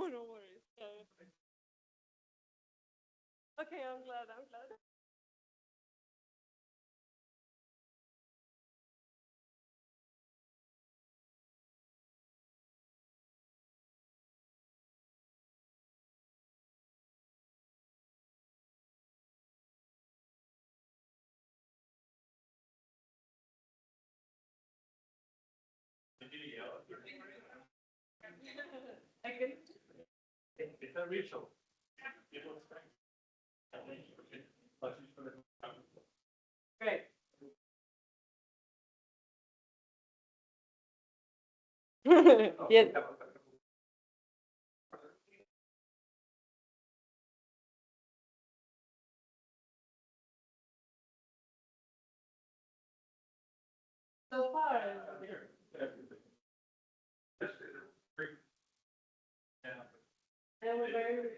Oh, no worries. Yeah. Okay, I'm glad. I can. Great. Yes. So far. They were very.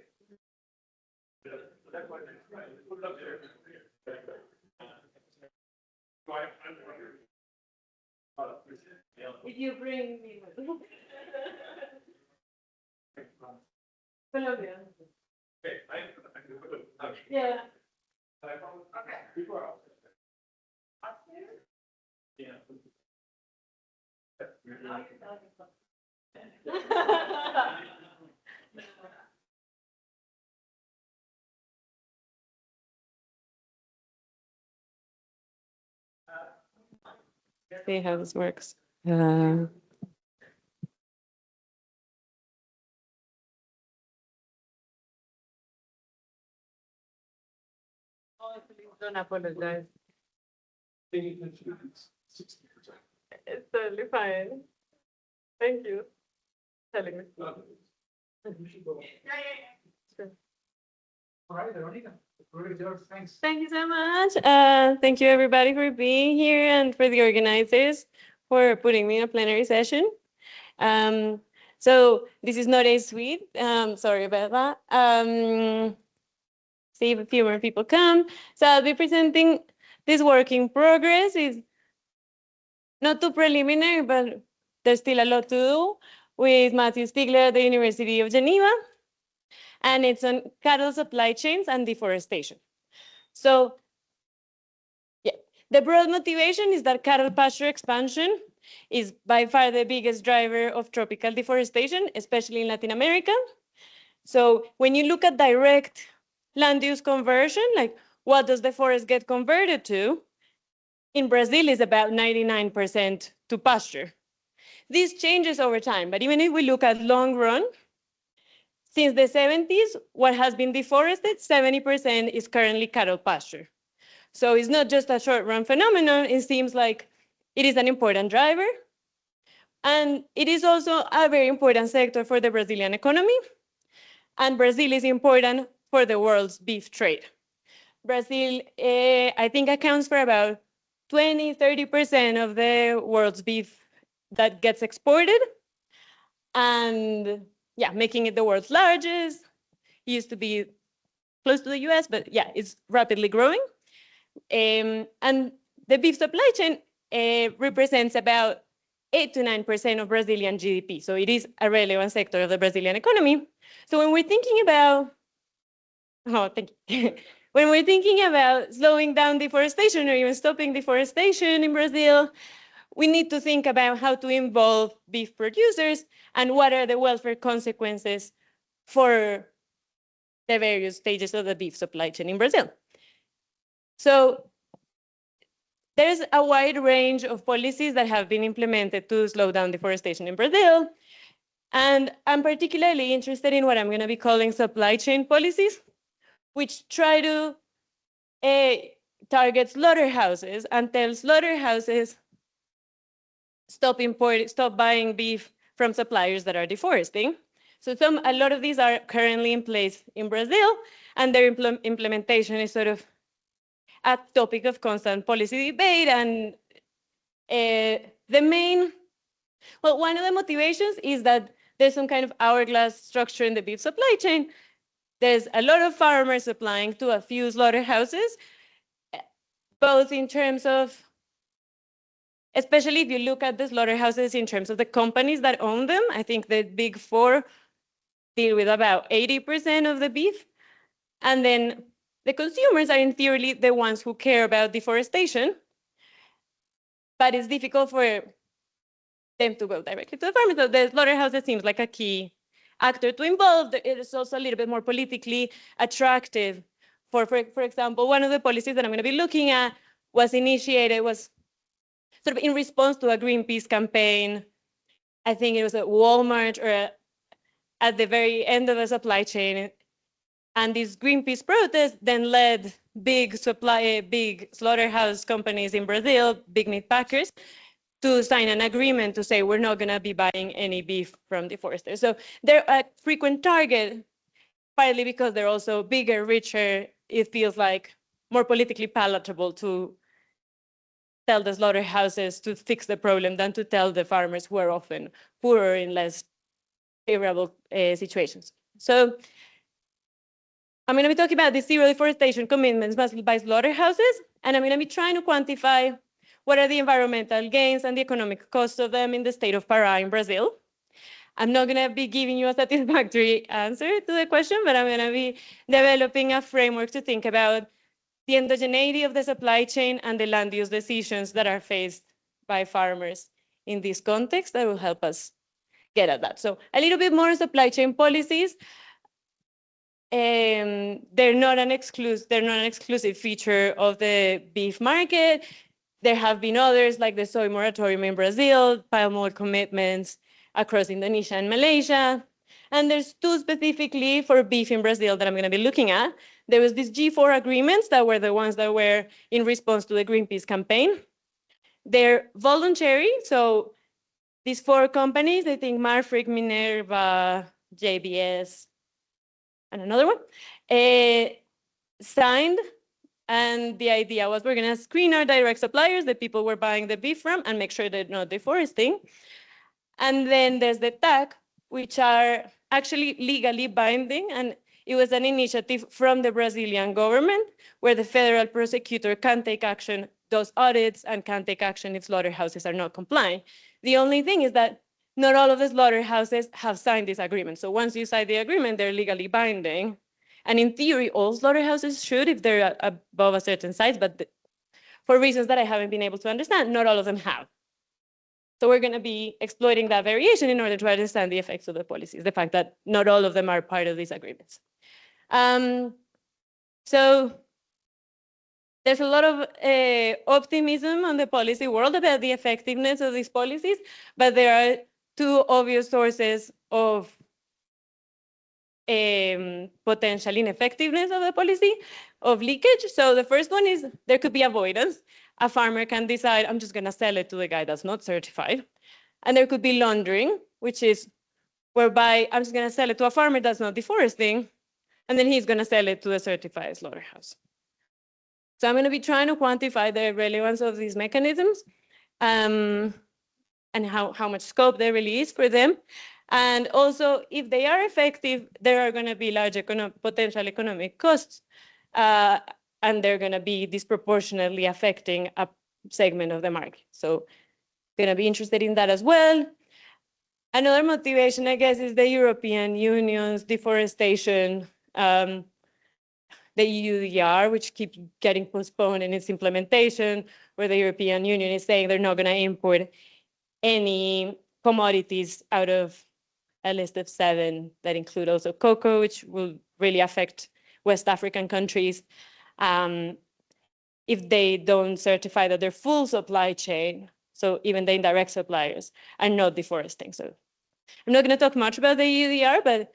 If you bring me. Colombia. Yeah. See how this works. Oh, please don't apologize. It's totally fine. Thank you for telling me. Sure. All right, Veronica. Thanks. Thank you so much. Thank you everybody for being here and for the organizers for putting me in a plenary session. Um, so this is not a suite. Sorry about that. See if a few more people come. So I'll be presenting this work in progress. Is not too preliminary, but there's still a lot to do with Matthew Stigler at the University of Geneva. And it's on cattle supply chains and deforestation. So yeah, the broad motivation is that cattle pasture expansion is by far the biggest driver of tropical deforestation, especially in Latin America. So when you look at direct land use conversion, like what does the forest get converted to? In Brazil is about 99% to pasture. This changes over time, but even if we look at long run, since the 70s, what has been deforested, 70% is currently cattle pasture. So it's not just a short run phenomenon, it seems like it is an important driver. And it is also a very important sector for the Brazilian economy. And Brazil is important for the world's beef trade. Brazil, I think, accounts for about 20–30% of the world's beef that gets exported. And yeah, making it the world's largest. It used to be close to the US, but yeah, it's rapidly growing. And the beef supply chain represents about 8–9% of Brazilian GDP. So it is a relevant sector of the Brazilian economy. So when we're thinking about, oh, thank you. When we're thinking about slowing down deforestation or even stopping deforestation in Brazil, we need to think about how to involve beef producers and what are the welfare consequences for the various stages of the beef supply chain in Brazil. So there's a wide range of policies that have been implemented to slow down deforestation in Brazil. And I'm particularly interested in what I'm going to be calling supply chain policies, which try to target slaughterhouses and tell slaughterhouses stop buying beef from suppliers that are deforesting. So a lot of these are currently in place in Brazil, and their implementation is sort of a topic of constant policy debate. And the main, well, one of the motivations is that there's some kind of hourglass structure in the beef supply chain. There's a lot of farmers supplying to a few slaughterhouses, both in terms of, especially if you look at the slaughterhouses in terms of the companies that own them. I think the big four deal with about 80% of the beef. And then the consumers are in theory the ones who care about deforestation, but it's difficult for them to go directly to the farmers. So the slaughterhouses seems like a key actor to involve. It is also a little bit more politically attractive. For example, one of the policies that I'm going to be looking at was sort of in response to a Greenpeace campaign. I think it was at Walmart or at the very end of the supply chain. And these Greenpeace protests then led big slaughterhouse companies in Brazil, big meat packers, to sign an agreement to say we're not going to be buying any beef from deforesters. So they're a frequent target, partly because they're also bigger, richer. It feels like more politically palatable to tell the slaughterhouses to fix the problem than to tell the farmers who are often poorer in less favorable situations. So I'm going to be talking about the zero deforestation commitments by slaughterhouses, and I'm going to be trying to quantify what are the environmental gains and the economic costs of them in the state of Pará in Brazil. I'm not going to be giving you a satisfactory answer to the question, but I'm going to be developing a framework to think about the endogeneity of the supply chain and the land use decisions that are faced by farmers in this context that will help us get at that. So a little bit more supply chain policies. They're not an exclusive feature of the beef market. There have been others like the soy moratorium in Brazil, palm oil commitments across Indonesia and Malaysia. And there's two specifically for beef in Brazil that I'm going to be looking at. There was these G4 agreements that were the ones that were in response to the Greenpeace campaign. They're voluntary, so these four companies, I think Marfrig, Minerva, JBS, and another one, signed. And the idea was we're going to screen our direct suppliers, the people we're buying the beef from, and make sure they're not deforesting. And then there's the TAC, which are actually legally binding. And it was an initiative from the Brazilian government where the federal prosecutor can take action, does audits, and can take action if slaughterhouses are not complying. The only thing is that not all of the slaughterhouses have signed this agreement. So once you sign the agreement, they're legally binding. And in theory, all slaughterhouses should if they're above a certain size, but for reasons that I haven't been able to understand, not all of them have. So we're going to be exploiting that variation in order to understand the effects of the policies, the fact that not all of them are part of these agreements. So there's a lot of optimism on the policy world about the effectiveness of these policies, but there are two obvious sources of potential ineffectiveness of the policy, of leakage. So the first one is there could be avoidance. A farmer can decide, I'm just going to sell it to the guy that's not certified. And there could be laundering, which is whereby I'm just going to sell it to a farmer that's not deforesting, and then he's going to sell it to a certified slaughterhouse. So I'm going to be trying to quantify the relevance of these mechanisms and how much scope there really is for them. And also, if they are effective, there are going to be large potential economic costs, and they're going to be disproportionately affecting a segment of the market. So going to be interested in that as well. Another motivation, I guess, is the European Union's deforestation, the EUDR, which keeps getting postponed in its implementation, where the European Union is saying they're not going to import any commodities out of a list of 7 that include also cocoa, which will really affect West African countries if they don't certify that their full supply chain, so even the indirect suppliers, are not deforesting. So I'm not going to talk much about the EUDR, but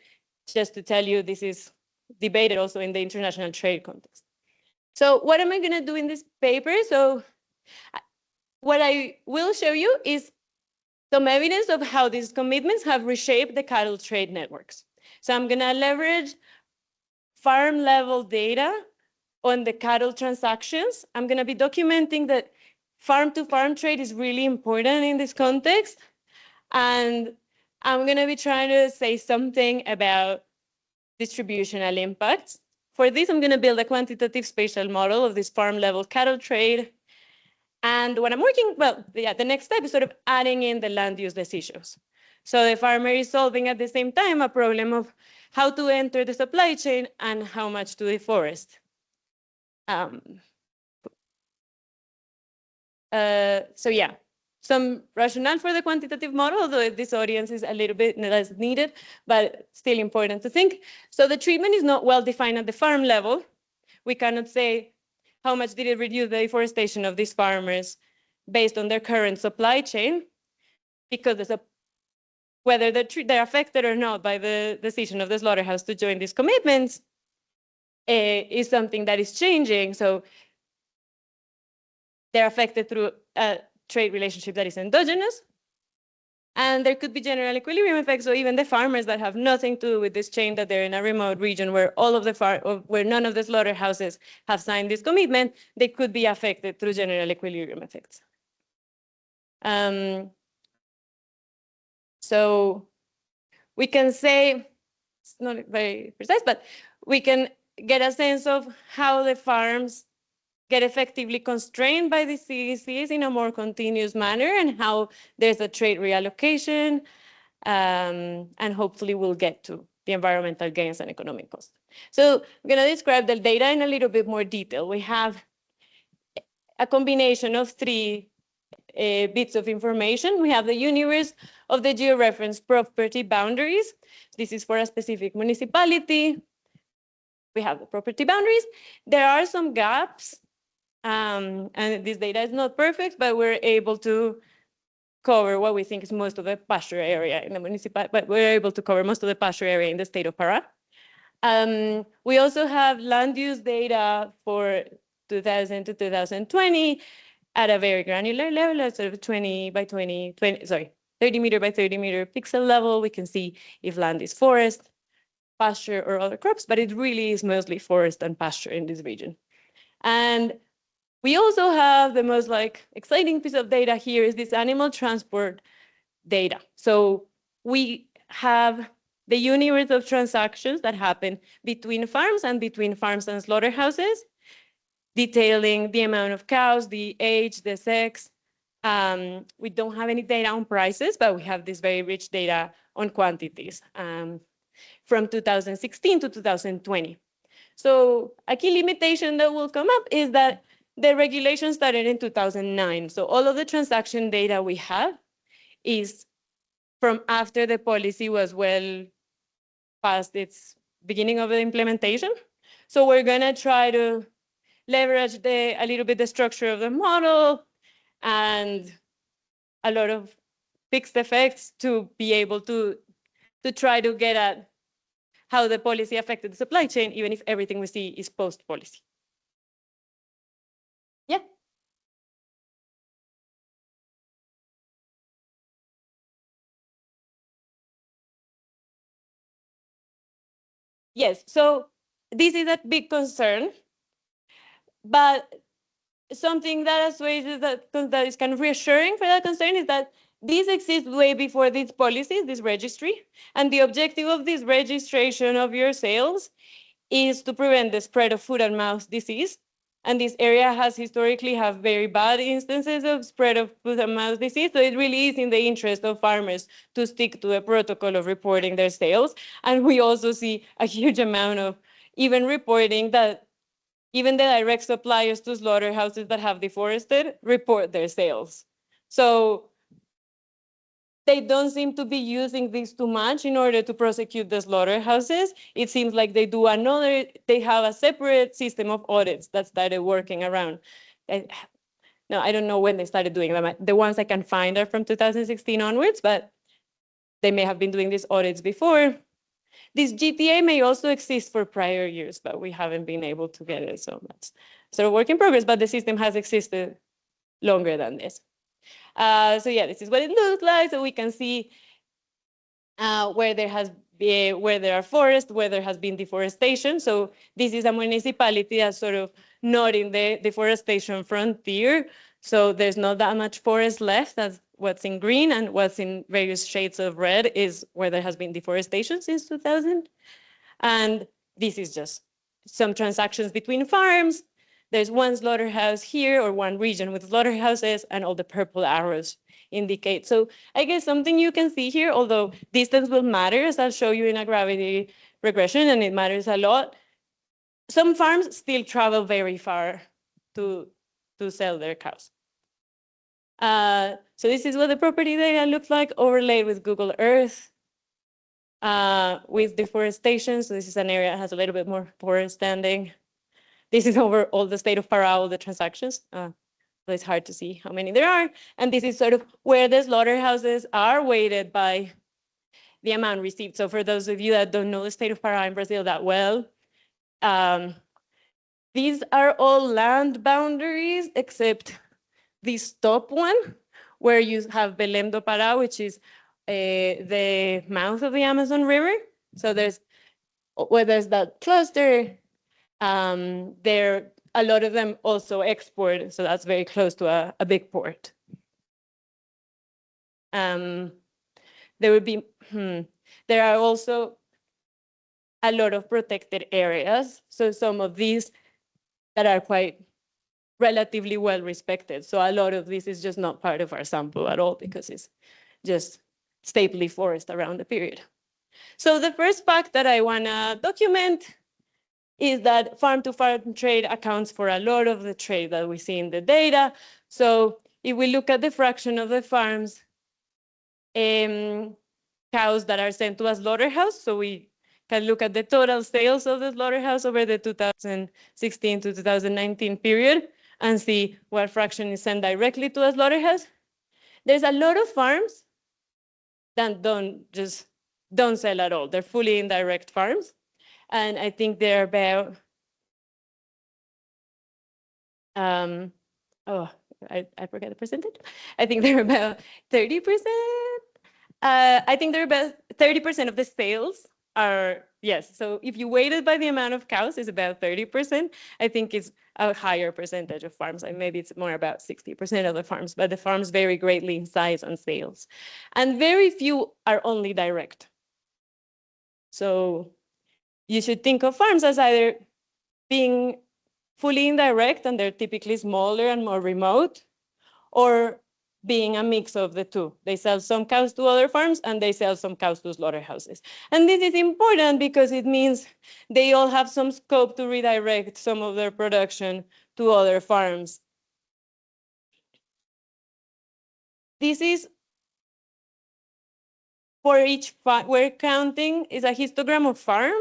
just to tell you, this is debated also in the international trade context. So what am I going to do in this paper? So what I will show you is some evidence of how these commitments have reshaped the cattle trade networks. So I'm going to leverage farm level data on the cattle transactions. I'm going to be documenting that farm to farm trade is really important in this context. And I'm going to be trying to say something about distributional impacts. For this, I'm going to build a quantitative spatial model of this farm level cattle trade. And when I'm working, well, yeah, the next step is sort of adding in the land use decisions. So the farmer is solving at the same time a problem of how to enter the supply chain and how much to deforest. So yeah, some rationale for the quantitative model, although this audience is a little bit less needed, but still important to think. So the treatment is not well defined at the farm level. We cannot say how much did it reduce the deforestation of these farmers based on their current supply chain, because whether they're affected or not by the decision of the slaughterhouse to join these commitments is something that is changing. So they're affected through a trade relationship that is endogenous. And there could be general equilibrium effects. So even the farmers that have nothing to do with this chain, that they're in a remote region where where none of the slaughterhouses have signed this commitment, they could be affected through general equilibrium effects. So we can say, it's not very precise, but we can get a sense of how the farms get effectively constrained by the CECs in a more continuous manner, and how there's a trade reallocation, and hopefully we'll get to the environmental gains and economic costs. So I'm going to describe the data in a little bit more detail. We have a combination of three bits of information. We have the universe of the georeference property boundaries. This is for a specific municipality. We have the property boundaries. There are some gaps, and this data is not perfect, but we're able to cover what we think is most of the pasture area in the municipality, but we're able to cover most of the pasture area in the state of Pará. We also have land use data for 2000 to 2020 at a very granular level, at sort of 20 by 20, 30 meter by 30 meter pixel level. We can see if land is forest, pasture, or other crops, but it really is mostly forest and pasture in this region. And we also have the most exciting piece of data here is this animal transport data. So we have the universe of transactions that happen between farms and slaughterhouses, detailing the amount of cows, the age, the sex. We don't have any data on prices, but we have this very rich data on quantities from 2016 to 2020. So a key limitation that will come up is that the regulation started in 2009. So all of the transaction data we have is from after the policy was well past its beginning of the implementation. So we're going to try to leverage a little bit the structure of the model and a lot of fixed effects to be able to try to get at how the policy affected the supply chain, even if everything we see is post-policy. Yeah. Yes, so this is a big concern, but something that assuages that is kind of reassuring for that concern is that this exists way before these policies, this registry, and the objective of this registration of your sales is to prevent the spread of foot and mouth disease. And this area has historically have very bad instances of spread of foot and mouth disease. So it really is in the interest of farmers to stick to a protocol of reporting their sales. And we also see a huge amount of even reporting that even the direct suppliers to slaughterhouses that have deforested report their sales. So they don't seem to be using this too much in order to prosecute the slaughterhouses. It seems like they have a separate system of audits that started working around. No, I don't know when they started doing them. The ones I can find are from 2016 onwards, but they may have been doing these audits before. This GTA may also exist for prior years, but we haven't been able to get it. So that's sort of work in progress, but the system has existed longer than this. So yeah, this is what it looks like. So we can see where there are forests, where there has been deforestation. So this is a municipality that's sort of not in the deforestation frontier. So there's not that much forest left. That's what's in green, and what's in various shades of red is where there has been deforestation since 2000. And this is just some transactions between farms. There's one slaughterhouse here, or one region with slaughterhouses, and all the purple arrows indicate. So I guess something you can see here, although distance will matter, as I'll show you in a gravity regression, and it matters a lot. Some farms still travel very far to sell their cows. So this is what the property data looks like overlaid with Google Earth with deforestation. So this is an area that has a little bit more forest standing. This is over all the state of Pará, all the transactions. So it's hard to see how many there are. And this is sort of where the slaughterhouses are weighted by the amount received. So for those of you that don't know the state of Pará in Brazil that well, these are all land boundaries except this top one, where you have Belém do Pará, which is the mouth of the Amazon River. So where there's that cluster, a lot of them also export, so that's very close to a big port. There would be, there are also a lot of protected areas. So some of these that are quite relatively well respected. So a lot of this is just not part of our sample at all because it's just stately forest around the period. So the first fact that I want to document is that farm-to-farm trade accounts for a lot of the trade that we see in the data. So if we look at the fraction of the farms, cows that are sent to a slaughterhouse, so we can look at the total sales of the slaughterhouse over the 2016 to 2019 period and see what fraction is sent directly to a slaughterhouse. There's a lot of farms that don't sell at all. They're fully indirect farms. And I think they're about, I forget the percentage. I think they're about 30%. I think they're about 30% of the sales are, yes. So if you weight it by the amount of cows, it's about 30%. I think it's a higher percentage of farms. And maybe it's more about 60% of the farms, but the farms vary greatly in size and sales. And very few are only direct. So you should think of farms as either being fully indirect, and they're typically smaller and more remote, or being a mix of the two. They sell some cows to other farms and they sell some cows to slaughterhouses. And this is important because it means they all have some scope to redirect some of their production to other farms. This is for each farm. We're counting is a histogram of farms.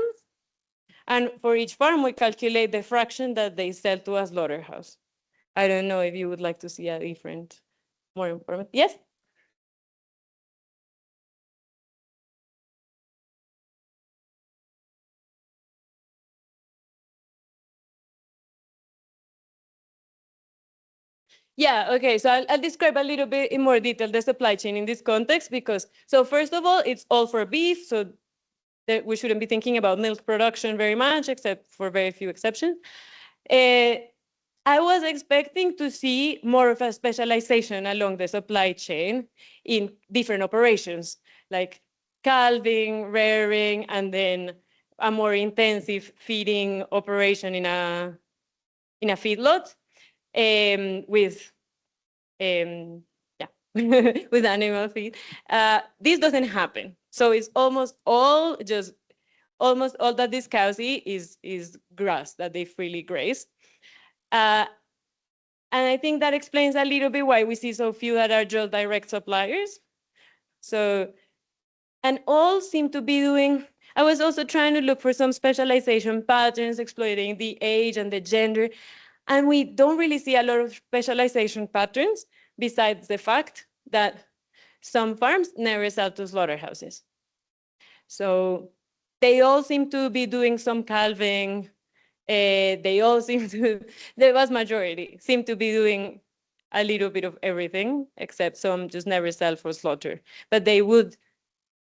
And for each farm, we calculate the fraction that they sell to a slaughterhouse. I don't know if you would like to see a different, more informative. Yes? Yeah, okay, so I'll describe a little bit in more detail the supply chain in this context because, so first of all, it's all for beef, so that we shouldn't be thinking about milk production very much, except for very few exceptions. I was expecting to see more of a specialization along the supply chain in different operations, like calving, rearing, and then a more intensive feeding operation in a feedlot with with animal feed. This doesn't happen. So it's almost all that these cows eat is grass that they freely graze. And I think that explains a little bit why we see so few that are just direct suppliers. So, and all seem to be doing, I was also trying to look for some specialization patterns exploiting the age and the gender. And we don't really see a lot of specialization patterns besides the fact that some farms never sell to slaughterhouses. So they all seem to be doing some calving. They all seem to, the vast majority, seem to be doing a little bit of everything, except some just never sell for slaughter. But they would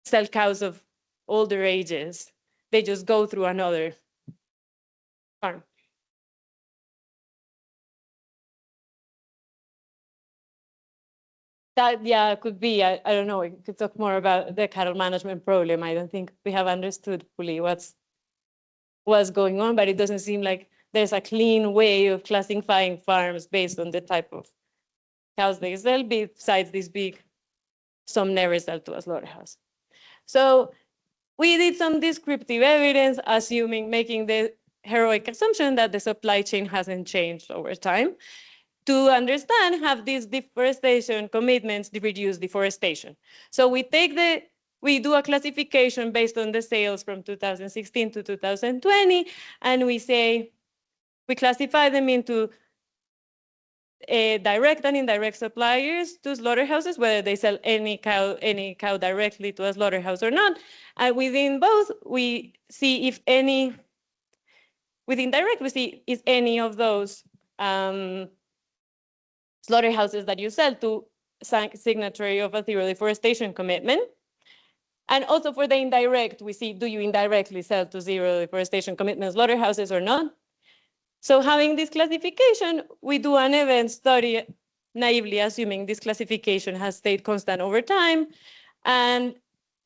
sell cows of older ages. They just go through another farm. That, yeah, could be. I don't know. We could talk more about the cattle management problem. I don't think we have understood fully what's going on, but it doesn't seem like there's a clean way of classifying farms based on the type of cows they sell, besides these big some never sell to a slaughterhouse. So we did some descriptive evidence, making the heroic assumption that the supply chain hasn't changed over time to understand have these deforestation commitments to reduce deforestation. So we do a classification based on the sales from 2016 to 2020, and we classify them into direct and indirect suppliers to slaughterhouses, whether they sell any cow directly to a slaughterhouse or not. And within both, we see if any, within direct, we see is any of those slaughterhouses that you sell to signatory of a zero deforestation commitment. And also for the indirect, we see, do you indirectly sell to zero deforestation commitment slaughterhouses or not? So having this classification, we do an event study, naively assuming this classification has stayed constant over time. And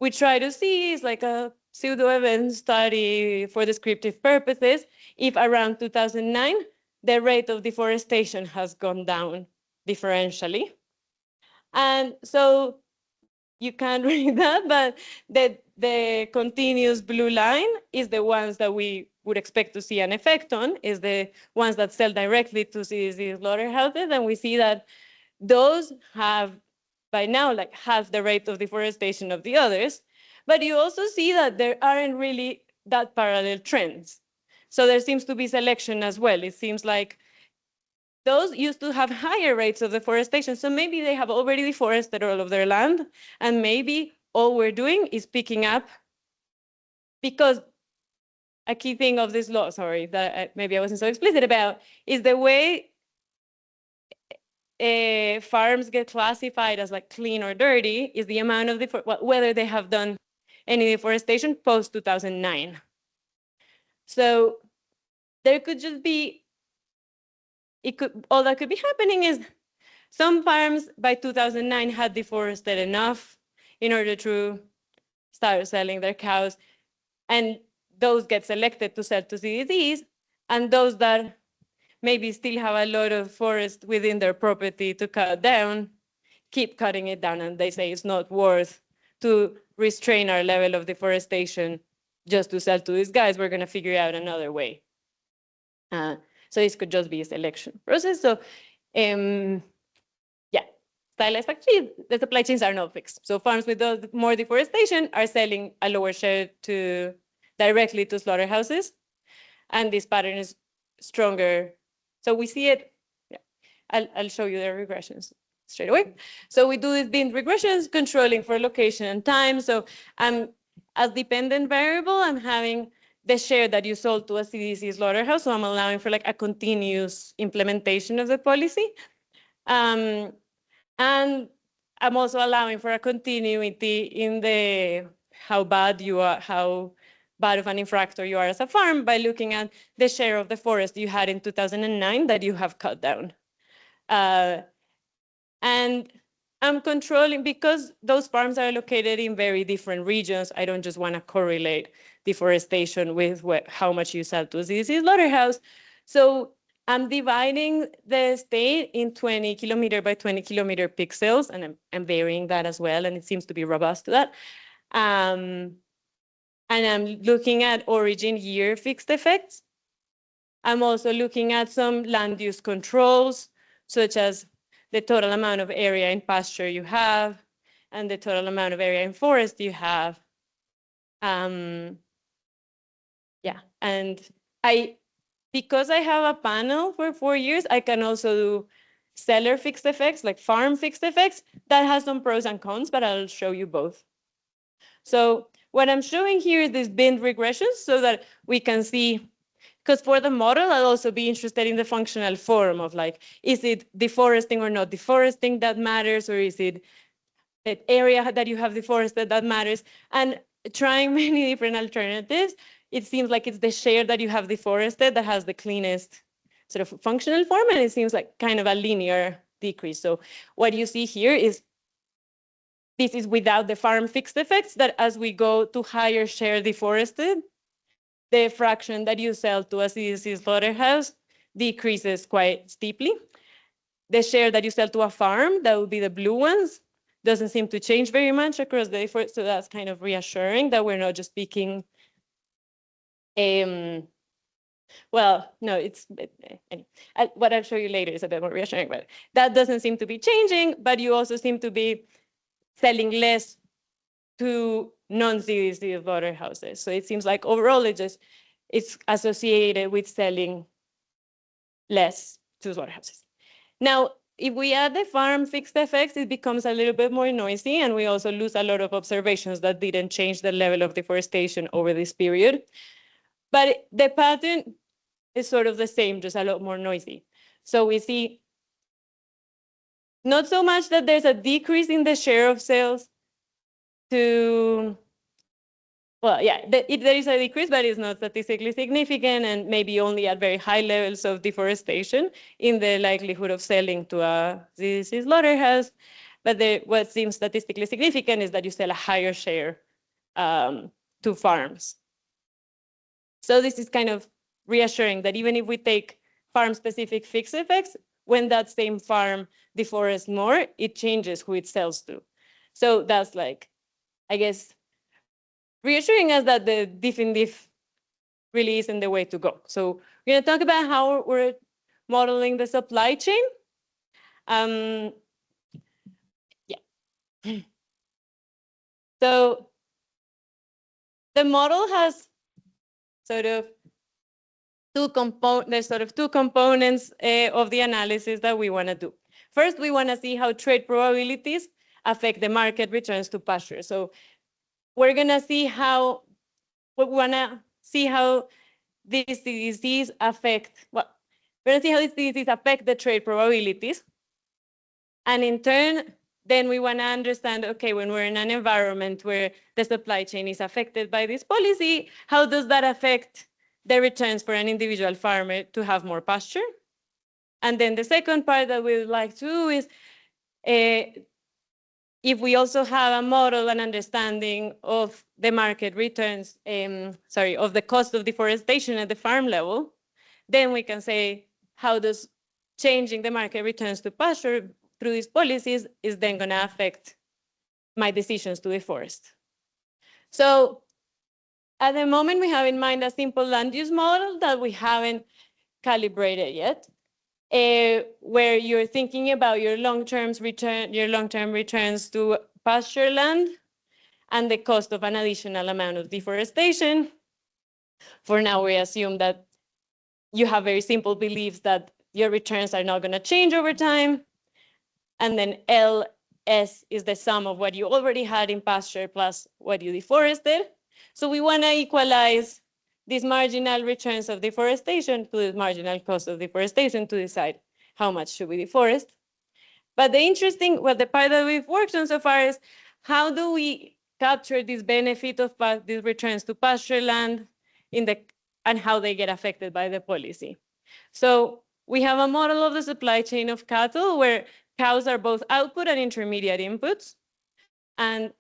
we try to see, it's like a pseudo event study for descriptive purposes, if around 2009, the rate of deforestation has gone down differentially. And so you can't read that, but the continuous blue line is the ones that we would expect to see an effect on, is the ones that sell directly to these slaughterhouses. And we see that those have, by now, like half the rate of deforestation of the others. But you also see that there aren't really that parallel trends. So there seems to be selection as well. It seems like those used to have higher rates of deforestation. So maybe they have already deforested all of their land, and maybe all we're doing is picking up, because a key thing of this law, sorry, that maybe I wasn't so explicit about, is the way farms get classified as like clean or dirty is the amount of whether they have done any deforestation post 2009. So there could just be, all that could be happening is some farms by 2009 had deforested enough in order to start selling their cows, and those get selected to sell to CDCs, and those that maybe still have a lot of forest within their property to cut down, keep cutting it down, and they say it's not worth to restrain our level of deforestation just to sell to these guys. We're going to figure out another way. So this could just be a selection process. So yeah, stylized factories, the supply chains are not fixed. So farms with more deforestation are selling a lower share directly to slaughterhouses, and this pattern is stronger. So we see it. Yeah, I'll show you the regressions straight away. So we do these bin regressions, controlling for location and time. So as dependent variable, I'm having the share that you sold to a CDC slaughterhouse. So I'm allowing for like a continuous implementation of the policy. And I'm also allowing for a continuity in the how bad of an infractor you are as a farm by looking at the share of the forest you had in 2009 that you have cut down. And I'm controlling, because those farms are located in very different regions, I don't just want to correlate deforestation with how much you sell to a CDC slaughterhouse. So I'm dividing the state in 20 kilometer by 20 kilometer pixels, and I'm varying that as well, and it seems to be robust to that. And I'm looking at origin year fixed effects. I'm also looking at some land use controls, such as the total amount of area in pasture you have and the total amount of area in forest you have. Yeah, and because I have a panel for 4 years, I can also do seller fixed effects, like farm fixed effects. That has some pros and cons, but I'll show you both. So what I'm showing here is these bin regressions so that we can see, because for the model, I'll also be interested in the functional form of like, is it deforesting or not deforesting that matters, or is it that area that you have deforested that matters? And trying many different alternatives, it seems like it's the share that you have deforested that has the cleanest sort of functional form, and it seems like kind of a linear decrease. So what you see here is this is without the farm fixed effects, that as we go to higher share deforested, the fraction that you sell to a CDC slaughterhouse decreases quite steeply. The share that you sell to a farm, that would be the blue ones, doesn't seem to change very much across the effort. So that's kind of reassuring that we're not just picking, well, no, it's, what I'll show you later is a bit more reassuring, but that doesn't seem to be changing, but you also seem to be selling less to non-CDC slaughterhouses. So it seems like overall it's associated with selling less to slaughterhouses. Now, if we add the farm fixed effects, it becomes a little bit more noisy, and we also lose a lot of observations that didn't change the level of deforestation over this period. But the pattern is sort of the same, just a lot more noisy. So we see not so much that there's a decrease in the share of sales to, well, yeah, there is a decrease, but it's not statistically significant, and maybe only at very high levels of deforestation in the likelihood of selling to a CDC slaughterhouse. But what seems statistically significant is that you sell a higher share to farms. So this is kind of reassuring that even if we take farm-specific fixed effects, when that same farm deforests more, it changes who it sells to. So that's like, I guess, reassuring us that the diff in diff really isn't the way to go. So we're going to talk about how we're modeling the supply chain. Yeah. So the model has sort of there's sort of two components of the analysis that we want to do. First, we want to see how trade probabilities affect the market returns to pasture. So we're going to see how these diseases affect, well, we're going to see how these diseases affect the trade probabilities. And in turn, then we want to understand, okay, when we're in an environment where the supply chain is affected by this policy, how does that affect the returns for an individual farmer to have more pasture? And then the second part that we would like to do is, if we also have a model and understanding of the market returns, of the cost of deforestation at the farm level, then we can say how does changing the market returns to pasture through these policies is then going to affect my decisions to deforest. So at the moment, we have in mind a simple land use model that we haven't calibrated yet, where you're thinking about your long-term returns to pasture land and the cost of an additional amount of deforestation. For now, we assume that you have very simple beliefs that your returns are not going to change over time. And then LS is the sum of what you already had in pasture plus what you deforested. So we want to equalize these marginal returns of deforestation to the marginal cost of deforestation to decide how much should we deforest. But the part that we've worked on so far is how do we capture this benefit of these returns to pasture land and how they get affected by the policy. So we have a model of the supply chain of cattle where cows are both output and intermediate inputs. And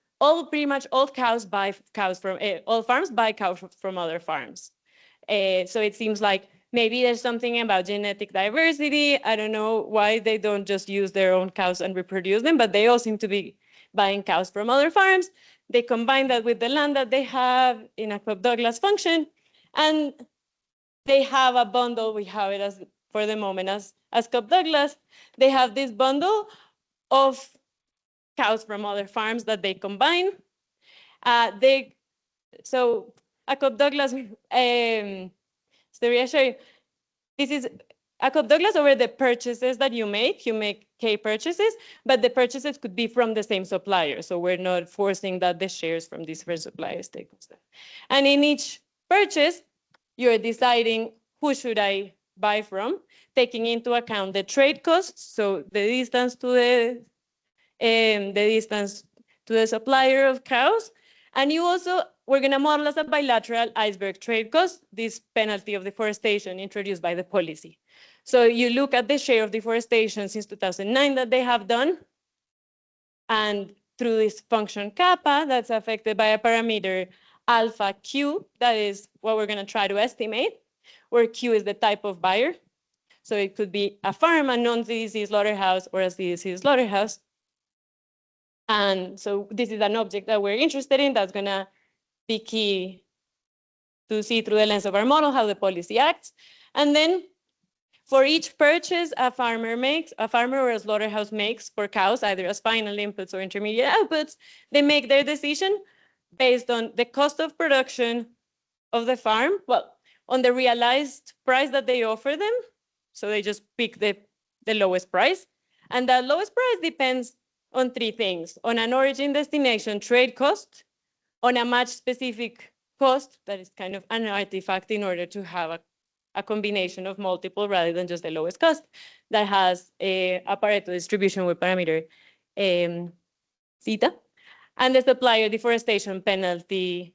pretty much all farms buy cows from other farms. So it seems like maybe there's something about genetic diversity. I don't know why they don't just use their own cows and reproduce them, but they all seem to be buying cows from other farms. They combine that with the land that they have in a Cobb-Douglas function, and they have a bundle. We have it as, for the moment, as Cobb-Douglas. They have this bundle of cows from other farms that they combine. So a Cobb-Douglas, this is a Cobb-Douglas over the purchases that you make K purchases, but the purchases could be from the same supplier. So we're not forcing that the shares from different suppliers take. And in each purchase, you're deciding who should I buy from, taking into account the trade costs, so the distance to the supplier of cows. And we're going to model as a bilateral iceberg trade cost, this penalty of deforestation introduced by the policy. So you look at the share of deforestation since 2009 that they have done, and through this function kappa, that's affected by a parameter alpha Q, that is what we're going to try to estimate, where Q is the type of buyer. So it could be a farm, a non-CDC slaughterhouse, or a CDC slaughterhouse. And so this is an object that we're interested in that's going to be key to see through the lens of our model how the policy acts. And then for each purchase a farmer or a slaughterhouse makes for cows, either as final inputs or intermediate outputs, they make their decision based on the cost of production of the farm, well, on the realized price that they offer them. So they just pick the lowest price. And that lowest price depends on three things: on an origin destination trade cost, on a match specific cost, that is kind of an artifact in order to have a combination of multiple rather than just the lowest cost, that has a Pareto distribution with parameter theta, and the supplier deforestation penalty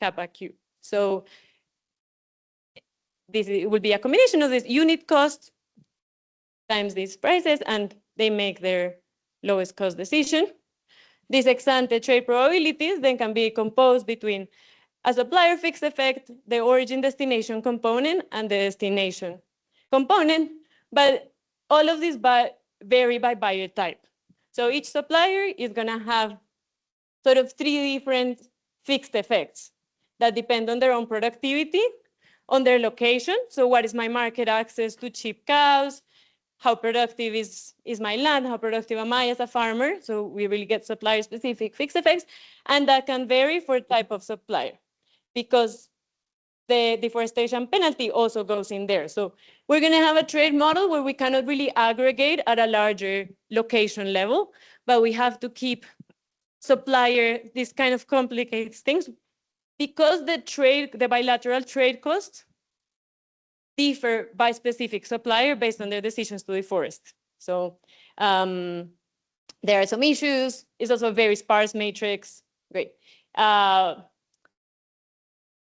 kappa q. So this would be a combination of this unit cost times these prices, and they make their lowest cost decision. These ex-ante trade probabilities then can be composed between a supplier fixed effect, the origin destination component, and the destination component, but all of these vary by buyer type. So each supplier is going to have sort of three different fixed effects that depend on their own productivity, on their location. So what is my market access to cheap cows? How productive is my land? How productive am I as a farmer? So we really get supplier-specific fixed effects, and that can vary for type of supplier, because the deforestation penalty also goes in there. So we're going to have a trade model where we cannot really aggregate at a larger location level, but we have to keep supplier, this kind of complicates things, because the bilateral trade costs differ by specific supplier based on their decisions to deforest. So there are some issues. It's also a very sparse matrix. Great.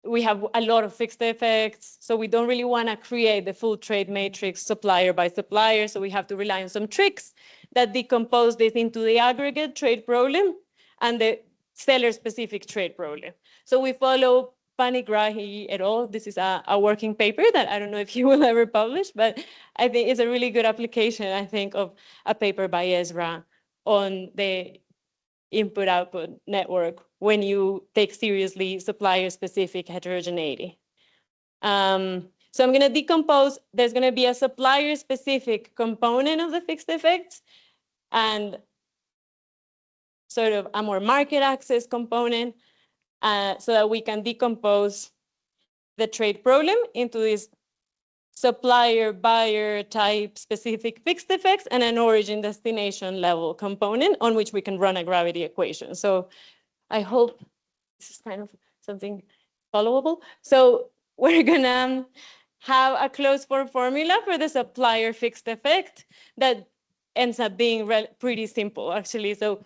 We have a lot of fixed effects, so we don't really want to create the full trade matrix supplier by supplier, so we have to rely on some tricks that decompose this into the aggregate trade problem and the seller-specific trade problem. So we follow Panigrahi et al. This is a working paper that I don't know if he will ever publish, but I think it's a really good application, I think, of a paper by Ezra on the input-output network when you take seriously supplier-specific heterogeneity. So I'm going to decompose. There's going to be a supplier-specific component of the fixed effects and sort of a more market access component, so that we can decompose the trade problem into this supplier, buyer type specific fixed effects and an origin destination level component on which we can run a gravity equation. So I hope this is kind of something followable. So we're gonna have a closed form formula for the supplier fixed effect that ends up being pretty simple, actually. So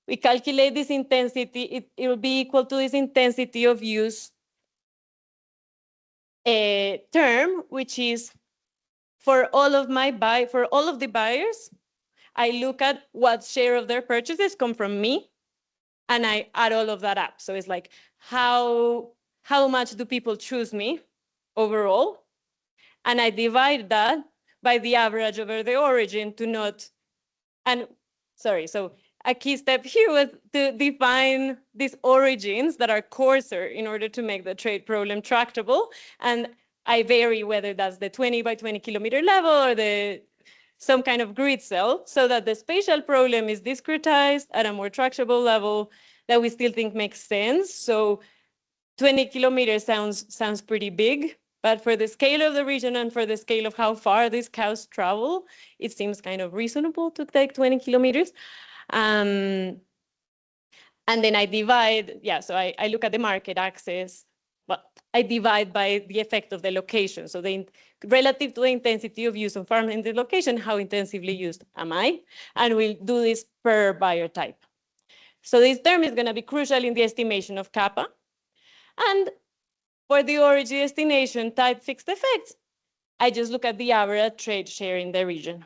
we calculate this intensity. It will be equal to this intensity of use term, which is for all of the buyers, I look at what share of their purchases come from me, and I add all of that up. So it's like, how much do people choose me overall? And I divide that by the average over the origin to not, and sorry, so a key step here was to define these origins that are coarser in order to make the trade problem tractable. And I vary whether that's the 20 by 20 kilometer level or some kind of grid cell, so that the spatial problem is discretized at a more tractable level that we still think makes sense. So 20 kilometers sounds pretty big, but for the scale of the region and for the scale of how far these cows travel, it seems kind of reasonable to take 20 kilometers. And then I divide, so I look at the market access, but I divide by the effect of the location. So relative to the intensity of use of farm in the location, how intensively used am I? And we'll do this per buyer type. So this term is going to be crucial in the estimation of kappa. And for the origin destination type fixed effects, I just look at the average trade share in the region.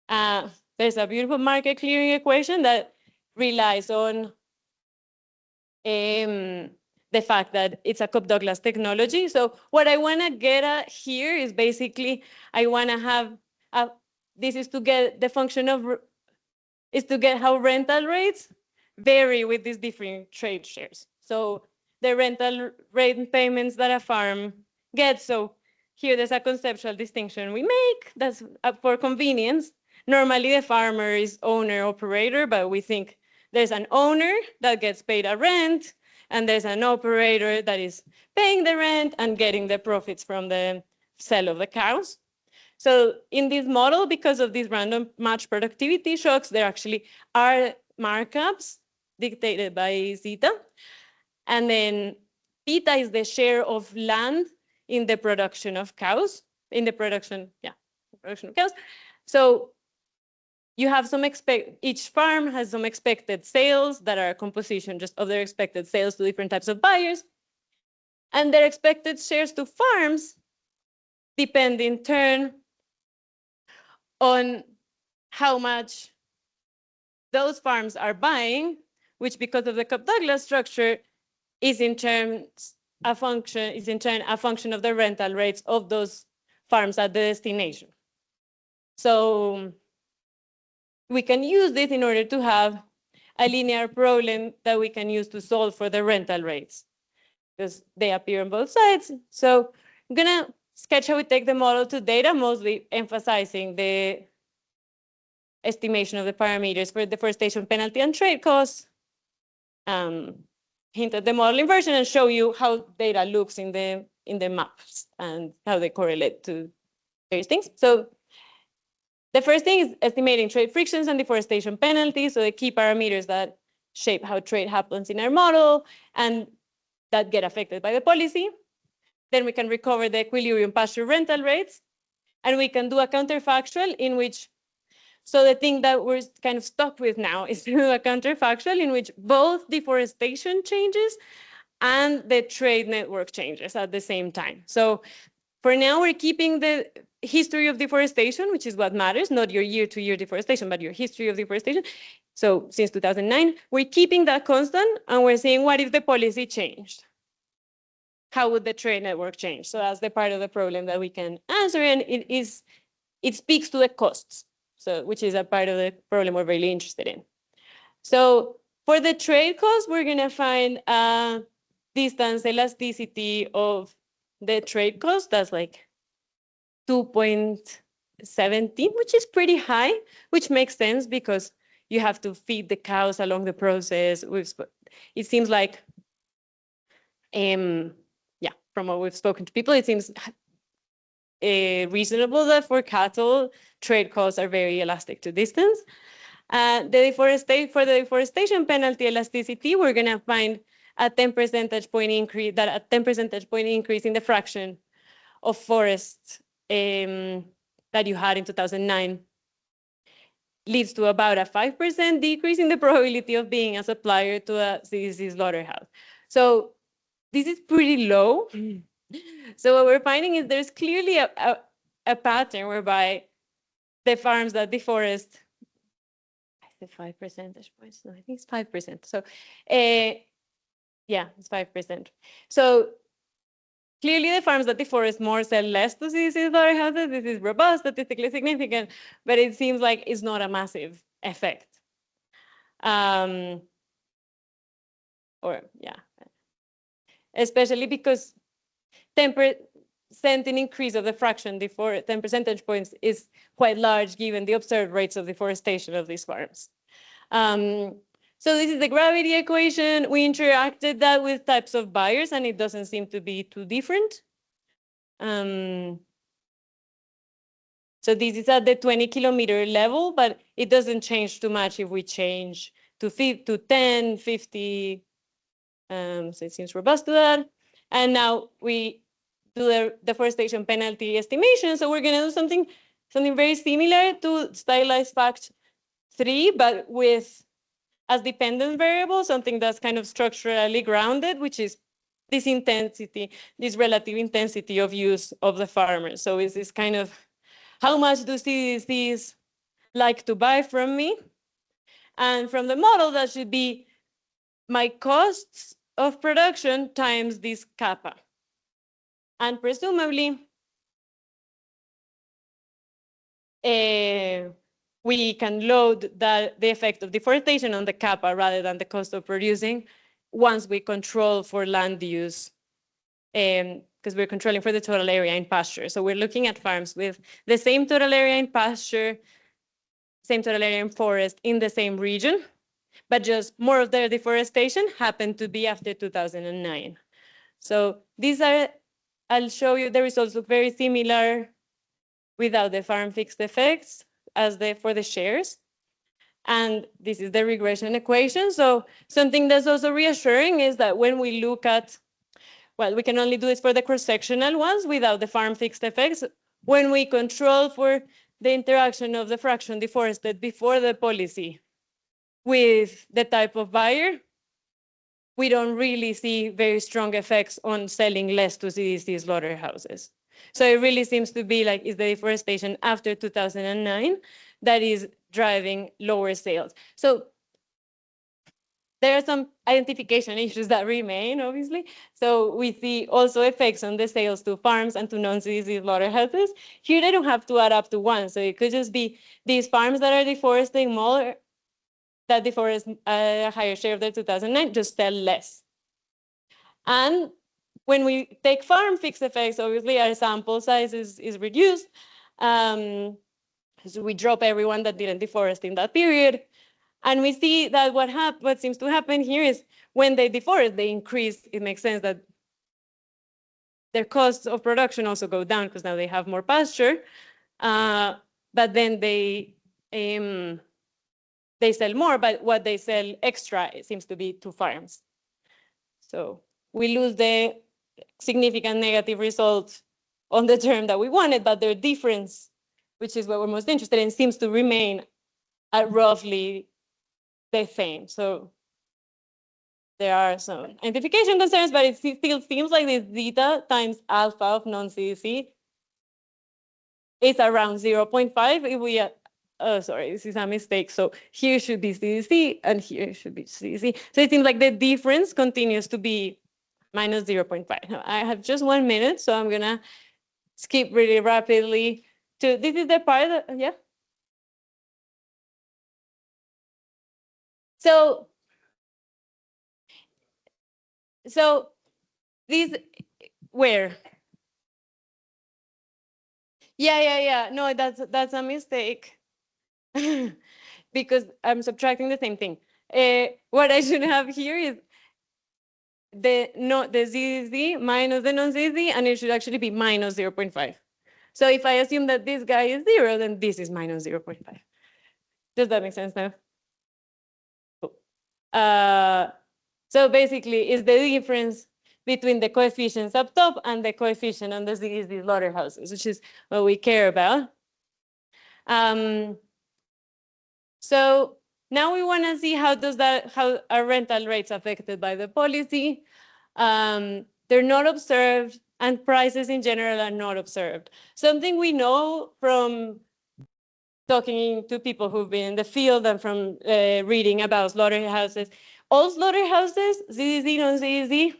There's a beautiful market clearing equation that relies on the fact that it's a Cobb-Douglas technology. So what I want to get at here is basically, I want to have, this is to get the function of is to get how rental rates vary with these different trade shares. So the rental rate payments that a farm gets. So here there's a conceptual distinction we make that's for convenience. Normally the farmer is owner operator, but we think there's an owner that gets paid a rent, and there's an operator that is paying the rent and getting the profits from the sale of the cows. So in this model, because of these random match productivity shocks, there actually are markups dictated by zeta. And then theta is the share of land in the production of cows, in the production, production of cows. So you have each farm has some expected sales that are a composition just of their expected sales to different types of buyers. And their expected shares to farms depend in turn on how much those farms are buying, which because of the Cobb-Douglas structure is in turn a function of the rental rates of those farms at the destination. So we can use this in order to have a linear problem that we can use to solve for the rental rates, because they appear on both sides. So I'm gonna sketch how we take the model to data, mostly emphasizing the estimation of the parameters for deforestation penalty and trade costs, hint at the model inversion, and show you how data looks in the maps and how they correlate to various things. So the first thing is estimating trade frictions and deforestation penalties, so the key parameters that shape how trade happens in our model and that get affected by the policy. Then we can recover the equilibrium pasture rental rates, and we can do a counterfactual in which, so the thing that we're kind of stuck with now is to do a counterfactual in which both deforestation changes and the trade network changes at the same time. So for now, we're keeping the history of deforestation, which is what matters, not your year-to-year deforestation, but your history of deforestation. So since 2009, we're keeping that constant, and we're saying, what if the policy changed? How would the trade network change? So that's the part of the problem that we can answer, and it speaks to the costs, so which is a part of the problem we're really interested in. So for the trade cost, we're gonna find a distance elasticity of the trade cost that's like 2.17, which is pretty high, which makes sense because you have to feed the cows along the process. It seems like, from what we've spoken to people, it seems reasonable that for cattle, trade costs are very elastic to distance. For the deforestation penalty elasticity, we're gonna find a 10 percentage point increase, in the fraction of forest that you had in 2009 leads to about a 5% decrease in the probability of being a supplier to a CDC slaughterhouse. So this is pretty low. So what we're finding is there's clearly a pattern whereby the farms that deforest, I said 5 percentage points. No, I think it's 5%. So yeah, it's 5%. So clearly the farms that deforest more sell less to CDC slaughterhouses. This is robust, statistically significant, but it seems like it's not a massive effect. Especially because 10% increase of the fraction, 10 percentage points, is quite large given the observed rates of deforestation of these farms. So this is the gravity equation. We interacted that with types of buyers, and it doesn't seem to be too different. So this is at the 20-kilometer level, but it doesn't change too much if we change to 10, 50. So it seems robust to that. And now we do the deforestation penalty estimation. So we're gonna do something very similar to stylized fact 3, but with as dependent variable, something that's kind of structurally grounded, which is this intensity, this relative intensity of use of the farmers. So it's this kind of, how much do CDCs like to buy from me? And from the model, that should be my costs of production times this kappa. And presumably, we can load the effect of deforestation on the CAPA rather than the cost of producing once we control for land use, because we're controlling for the total area in pasture. So we're looking at farms with the same total area in pasture, same total area in forest in the same region, but just more of their deforestation happened to be after 2009. So these are, I'll show you the results look very similar without the farm fixed effects as for the shares. And this is the regression equation. So something that's also reassuring is that when we look at, well, we can only do this for the cross-sectional ones without the farm fixed effects. When we control for the interaction of the fraction deforested before the policy with the type of buyer, we don't really see very strong effects on selling less to CDC slaughterhouses. So it really seems to be like, is the deforestation after 2009 that is driving lower sales. So there are some identification issues that remain, obviously. So we see also effects on the sales to farms and to non-CDC slaughterhouses. Here they don't have to add up to one. So it could just be these farms that are deforesting more, that deforest a higher share of their 2009, just sell less. And when we take farm fixed effects, obviously our sample size is reduced. So we drop everyone that didn't deforest in that period. And we see that what seems to happen here is when they deforest, they increase. It makes sense that their costs of production also go down because now they have more pasture. But then they sell more, but what they sell extra seems to be to farms. So we lose the significant negative result on the term that we wanted, but their difference, which is what we're most interested in, seems to remain at roughly the same. So there are some identification concerns, but it still seems like this zeta times alpha of non-CDC is around 0.5 if we sorry, this is a mistake. So here should be CDC and here should be CDC. So it seems like the difference continues to be minus 0.5. Now, I have just 1 minute, so I'm gonna skip really rapidly to, this is the part that, yeah. So these, where? Yeah. No, that's a mistake. Because I'm subtracting the same thing. What I should have here is the ZZ minus the non-ZZ, and it should actually be minus 0.5. So if I assume that this guy is 0, then this is minus 0.5. Does that make sense now? Cool. So basically, it's the difference between the coefficients up top and the coefficient on the ZZ slaughterhouses, which is what we care about. So now we want to see how are rental rates affected by the policy. They're not observed, and prices in general are not observed. Something we know from talking to people who've been in the field and from reading about slaughterhouses, all slaughterhouses, ZZZ, non-ZZZ,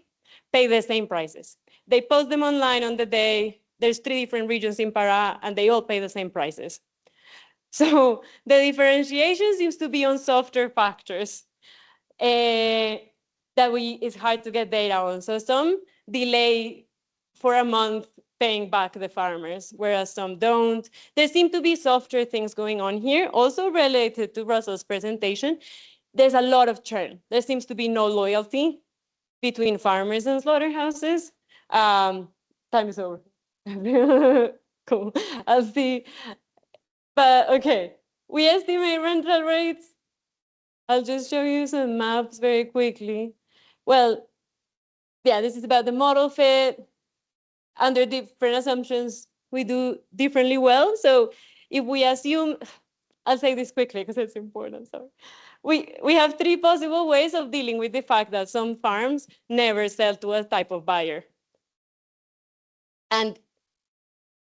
pay the same prices. They post them online on the day. There's 3 different regions in Pará, and they all pay the same prices. So the differentiation seems to be on softer factors that it's hard to get data on. So some delay for a month paying back the farmers, whereas some don't. There seem to be softer things going on here. Also related to Russell's presentation, there's a lot of churn. There seems to be no loyalty between farmers and slaughterhouses. Time is over. Cool. I'll see. But okay, we estimate rental rates. I'll just show you some maps very quickly. Well, yeah, this is about the model fit. Under different assumptions, we do differently well. So if we assume, I'll say this quickly because it's important, sorry. We have 3 possible ways of dealing with the fact that some farms never sell to a type of buyer. And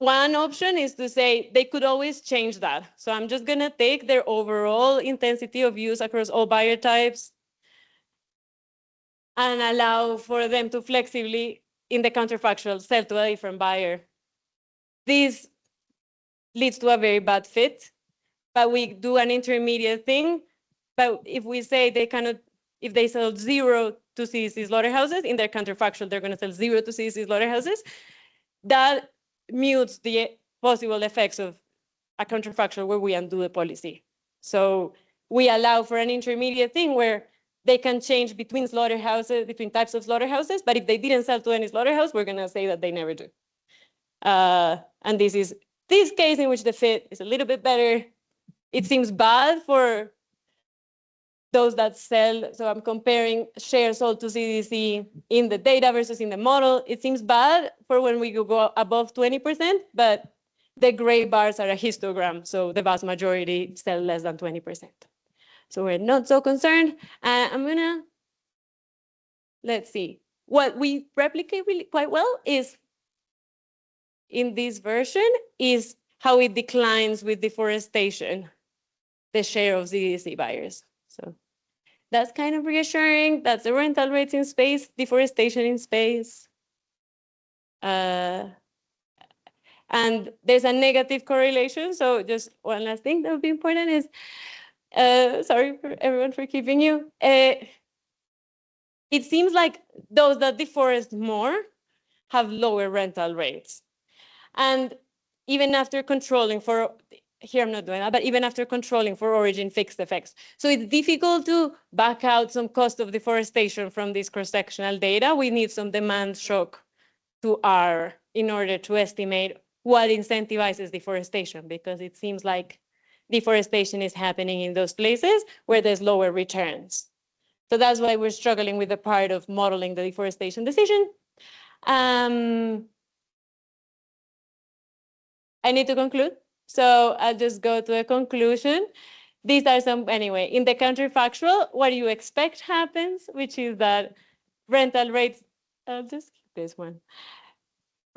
one option is to say they could always change that. So I'm just going to take their overall intensity of use across all buyer types and allow for them to flexibly, in the counterfactual, sell to a different buyer. This leads to a very bad fit. but we do an intermediate thing. But if we say they cannot, if they sell 0 to CEC slaughterhouses, in their counterfactual, they're going to sell 0 to CEC slaughterhouses, that mutes the possible effects of a counterfactual where we undo the policy. So we allow for an intermediate thing where they can change between slaughterhouses, between types of slaughterhouses, but if they didn't sell to any slaughterhouse, we're going to say that they never do. And this is this case in which the fit is a little bit better. It seems bad for those that sell. So I'm comparing shares sold to CDC in the data versus in the model. It seems bad for when we go above 20%, but the gray bars are a histogram. So the vast majority sell less than 20%. So we're not so concerned. I'm gonna, let's see. What we replicate really quite well is in this version is how it declines with deforestation, the share of CDC buyers. So that's kind of reassuring. That's the rental rates in space, deforestation in space. And there's a negative correlation. So just one last thing that would be important is, sorry for everyone for keeping you. It seems like those that deforest more have lower rental rates. And even after controlling for, here I'm not doing that, but even after controlling for origin fixed effects. So it's difficult to back out some cost of deforestation from this cross-sectional data. We need some demand shock to R in order to estimate what incentivizes deforestation, because it seems like deforestation is happening in those places where there's lower returns. So that's why we're struggling with the part of modeling the deforestation decision. I need to conclude, so I'll just go to a conclusion. These are some, anyway, in the counterfactual, what you expect happens, which is that rental rates, I'll just keep this one.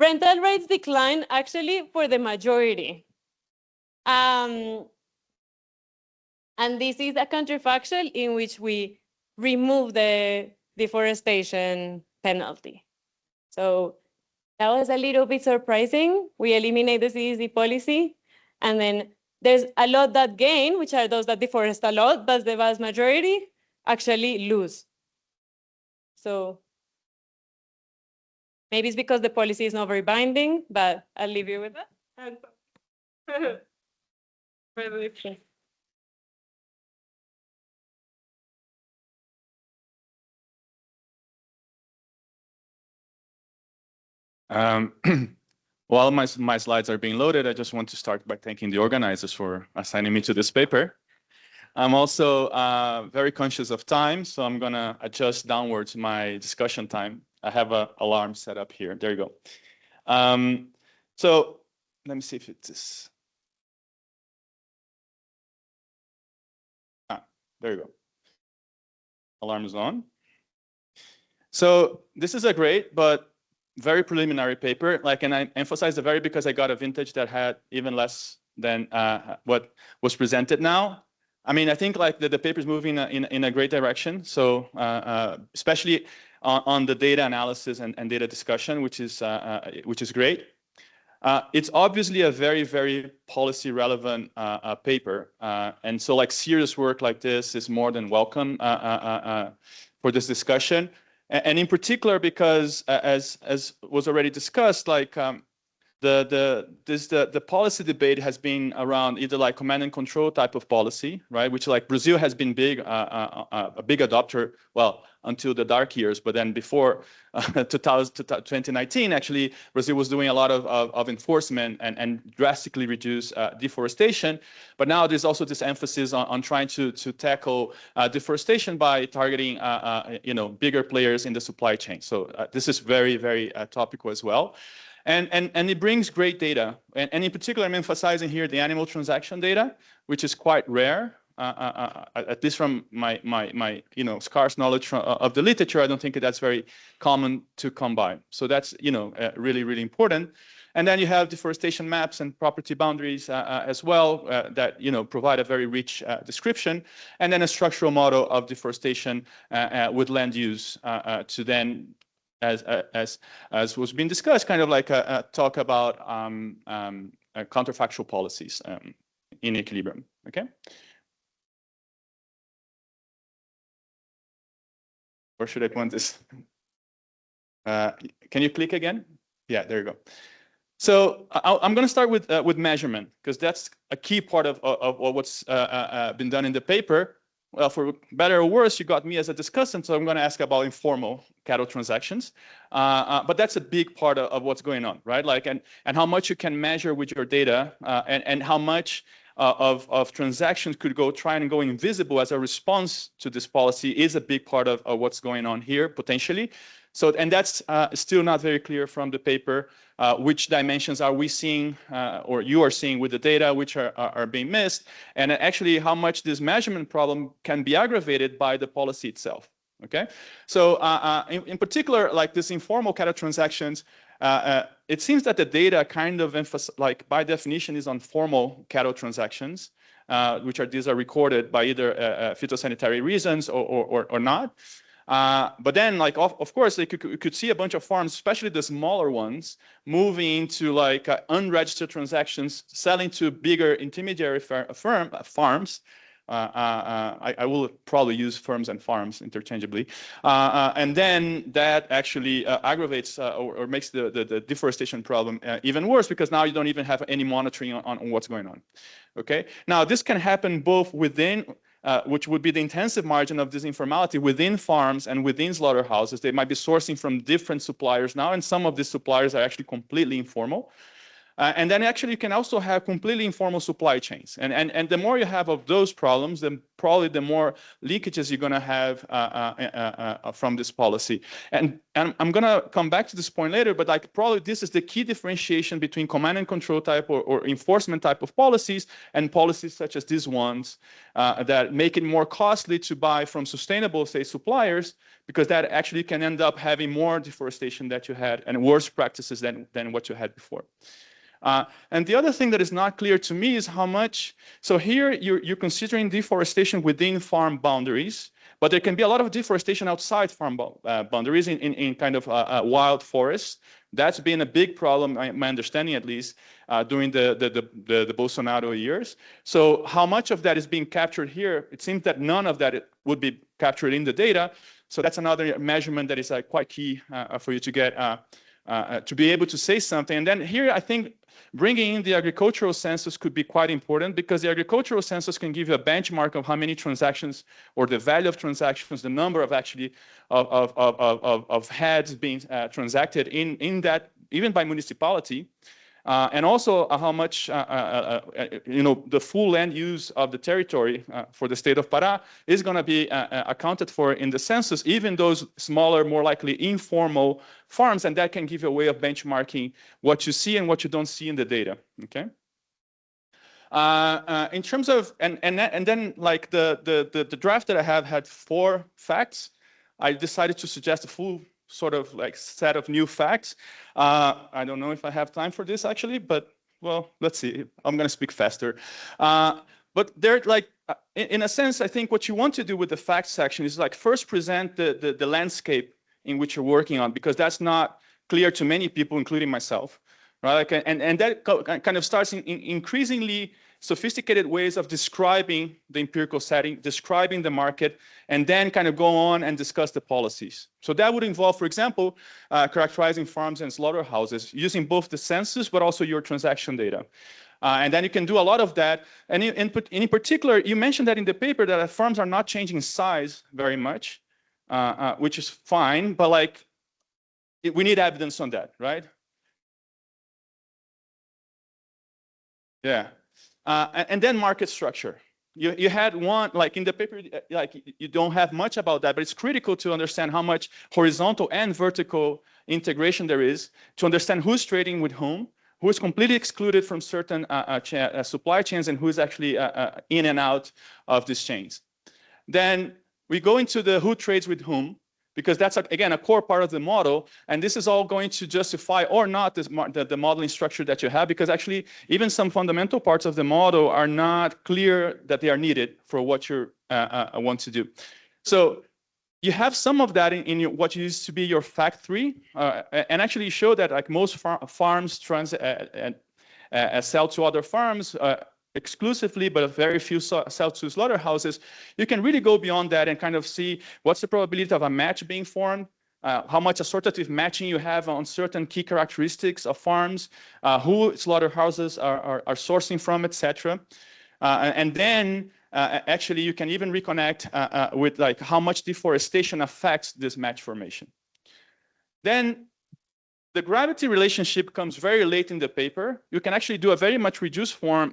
Rental rates decline actually for the majority. And this is a counterfactual in which we remove the deforestation penalty. So that was a little bit surprising. We eliminate the CEC policy, and then there's a lot that gain, which are those that deforest a lot, but the vast majority actually lose. So maybe it's because the policy is not very binding, but I'll leave you with that. While my slides are being loaded, I just want to start by thanking the organizers for assigning me to this paper. I'm also very conscious of time, so I'm going to adjust downwards my discussion time. I have an alarm set up here. There you go. So let me see if it is. There you go. Alarm is on. So this is a great but very preliminary paper. And I emphasize the very because I got a vintage that had even less than what was presented now. I mean, I think like the paper is moving in a great direction. So especially on the data analysis and data discussion, which is great. It's obviously a very, very policy relevant paper. And so like serious work like this is more than welcome for this discussion. And in particular, because as was already discussed, like the policy debate has been around either like command and control type of policy, right? Which like Brazil has been a big adopter, well, until the dark years, but then before 2019, actually, Brazil was doing a lot of enforcement and drastically reduce deforestation. But now there's also this emphasis on trying to tackle deforestation by targeting bigger players in the supply chain. So this is very, very topical as well. And it brings great data. And in particular, I'm emphasizing here the animal transaction data, which is quite rare. At least from my scarce knowledge of the literature, I don't think that's very common to come by. So that's really, really important. And then you have deforestation maps and property boundaries as well that provide a very rich description, and then a structural model of deforestation with land use to then, as was being discussed, kind of like talk about counterfactual policies. in equilibrium. Okay. Where should I point this? Can you click again? Yeah, there you go. So I'm going to start with measurement, because that's a key part of what's been done in the paper. Well, for better or worse, you got me as a discussant, so I'm going to ask about informal cattle transactions. But that's a big part of what's going on, right? Like, and how much you can measure with your data, and how much of transactions could try and go invisible as a response to this policy is a big part of what's going on here, potentially. So, and that's still not very clear from the paper. Which dimensions are we seeing, or you are seeing with the data, which are being missed, and actually how much this measurement problem can be aggravated by the policy itself. Okay, so in particular, like this informal cattle transactions, it seems that the data kind of like by definition is on formal cattle transactions, which these are recorded by either phytosanitary reasons or not. But then, like, of course, you could see a bunch of farms, especially the smaller ones, moving into like unregistered transactions, selling to bigger intermediary farms. I will probably use firms and farms interchangeably. And then that actually aggravates or makes the deforestation problem even worse, because now you don't even have any monitoring on what's going on. Okay. Now, this can happen both within which would be the intensive margin of this informality within farms and within slaughterhouses. They might be sourcing from different suppliers now, and some of these suppliers are actually completely informal. And then actually you can also have completely informal supply chains. And the more you have of those problems, then probably the more leakages you're going to have from this policy. And I'm going to come back to this point later, but like probably this is the key differentiation between command and control type or enforcement type of policies and policies such as these ones that make it more costly to buy from sustainable, say, suppliers, because that actually can end up having more deforestation that you had and worse practices than what you had before. And the other thing that is not clear to me is how much, so here you're considering deforestation within farm boundaries, but there can be a lot of deforestation outside farm boundaries in kind of wild forests. That's been a big problem, my understanding at least, during the Bolsonaro years. So how much of that is being captured here? It seems that none of that would be captured in the data. So that's another measurement that is quite key for you to get, to be able to say something. And then here, I think bringing in the agricultural census could be quite important, because the agricultural census can give you a benchmark of how many transactions or the value of transactions, the number of actually of heads being transacted in that, even by municipality. And also how much, the full land use of the territory for the state of Pará is going to be accounted for in the census, even those smaller, more likely informal farms, and that can give you a way of benchmarking what you see and what you don't see in the data. Okay. In terms of and then like the draft that I have had 4 facts. I decided to suggest a full sort of like set of new facts. I don't know if I have time for this actually, but well, let's see. I'm going to speak faster. But they're like, in a sense, I think what you want to do with the facts section is like first present the landscape in which you're working on, because that's not clear to many people, including myself. Right? And that kind of starts in increasingly sophisticated ways of describing the empirical setting, describing the market, and then kind of go on and discuss the policies. So that would involve, for example, characterizing farms and slaughterhouses using both the census, but also your transaction data. And then you can do a lot of that. And in particular, you mentioned that in the paper that farms are not changing size very much, which is fine, but like we need evidence on that, right? Yeah. And then market structure. You had one, like in the paper, like you don't have much about that, but it's critical to understand how much horizontal and vertical integration there is to understand who's trading with whom, who is completely excluded from certain supply chains, and who is actually in and out of these chains. Then we go into the who trades with whom, because that's, again, a core part of the model. And this is all going to justify or not the modeling structure that you have, because actually even some fundamental parts of the model are not clear that they are needed for what you want to do. So you have some of that in what used to be your fact 3, and actually show that like most farms sell to other farms exclusively, but a very few sell-to slaughterhouses, you can really go beyond that and kind of see what's the probability of a match being formed, how much assortative matching you have on certain key characteristics of farms, who slaughterhouses are sourcing from, etc. And then actually you can even reconnect with like how much deforestation affects this match formation. Then the gravity relationship comes very late in the paper. You can actually do a very much reduced form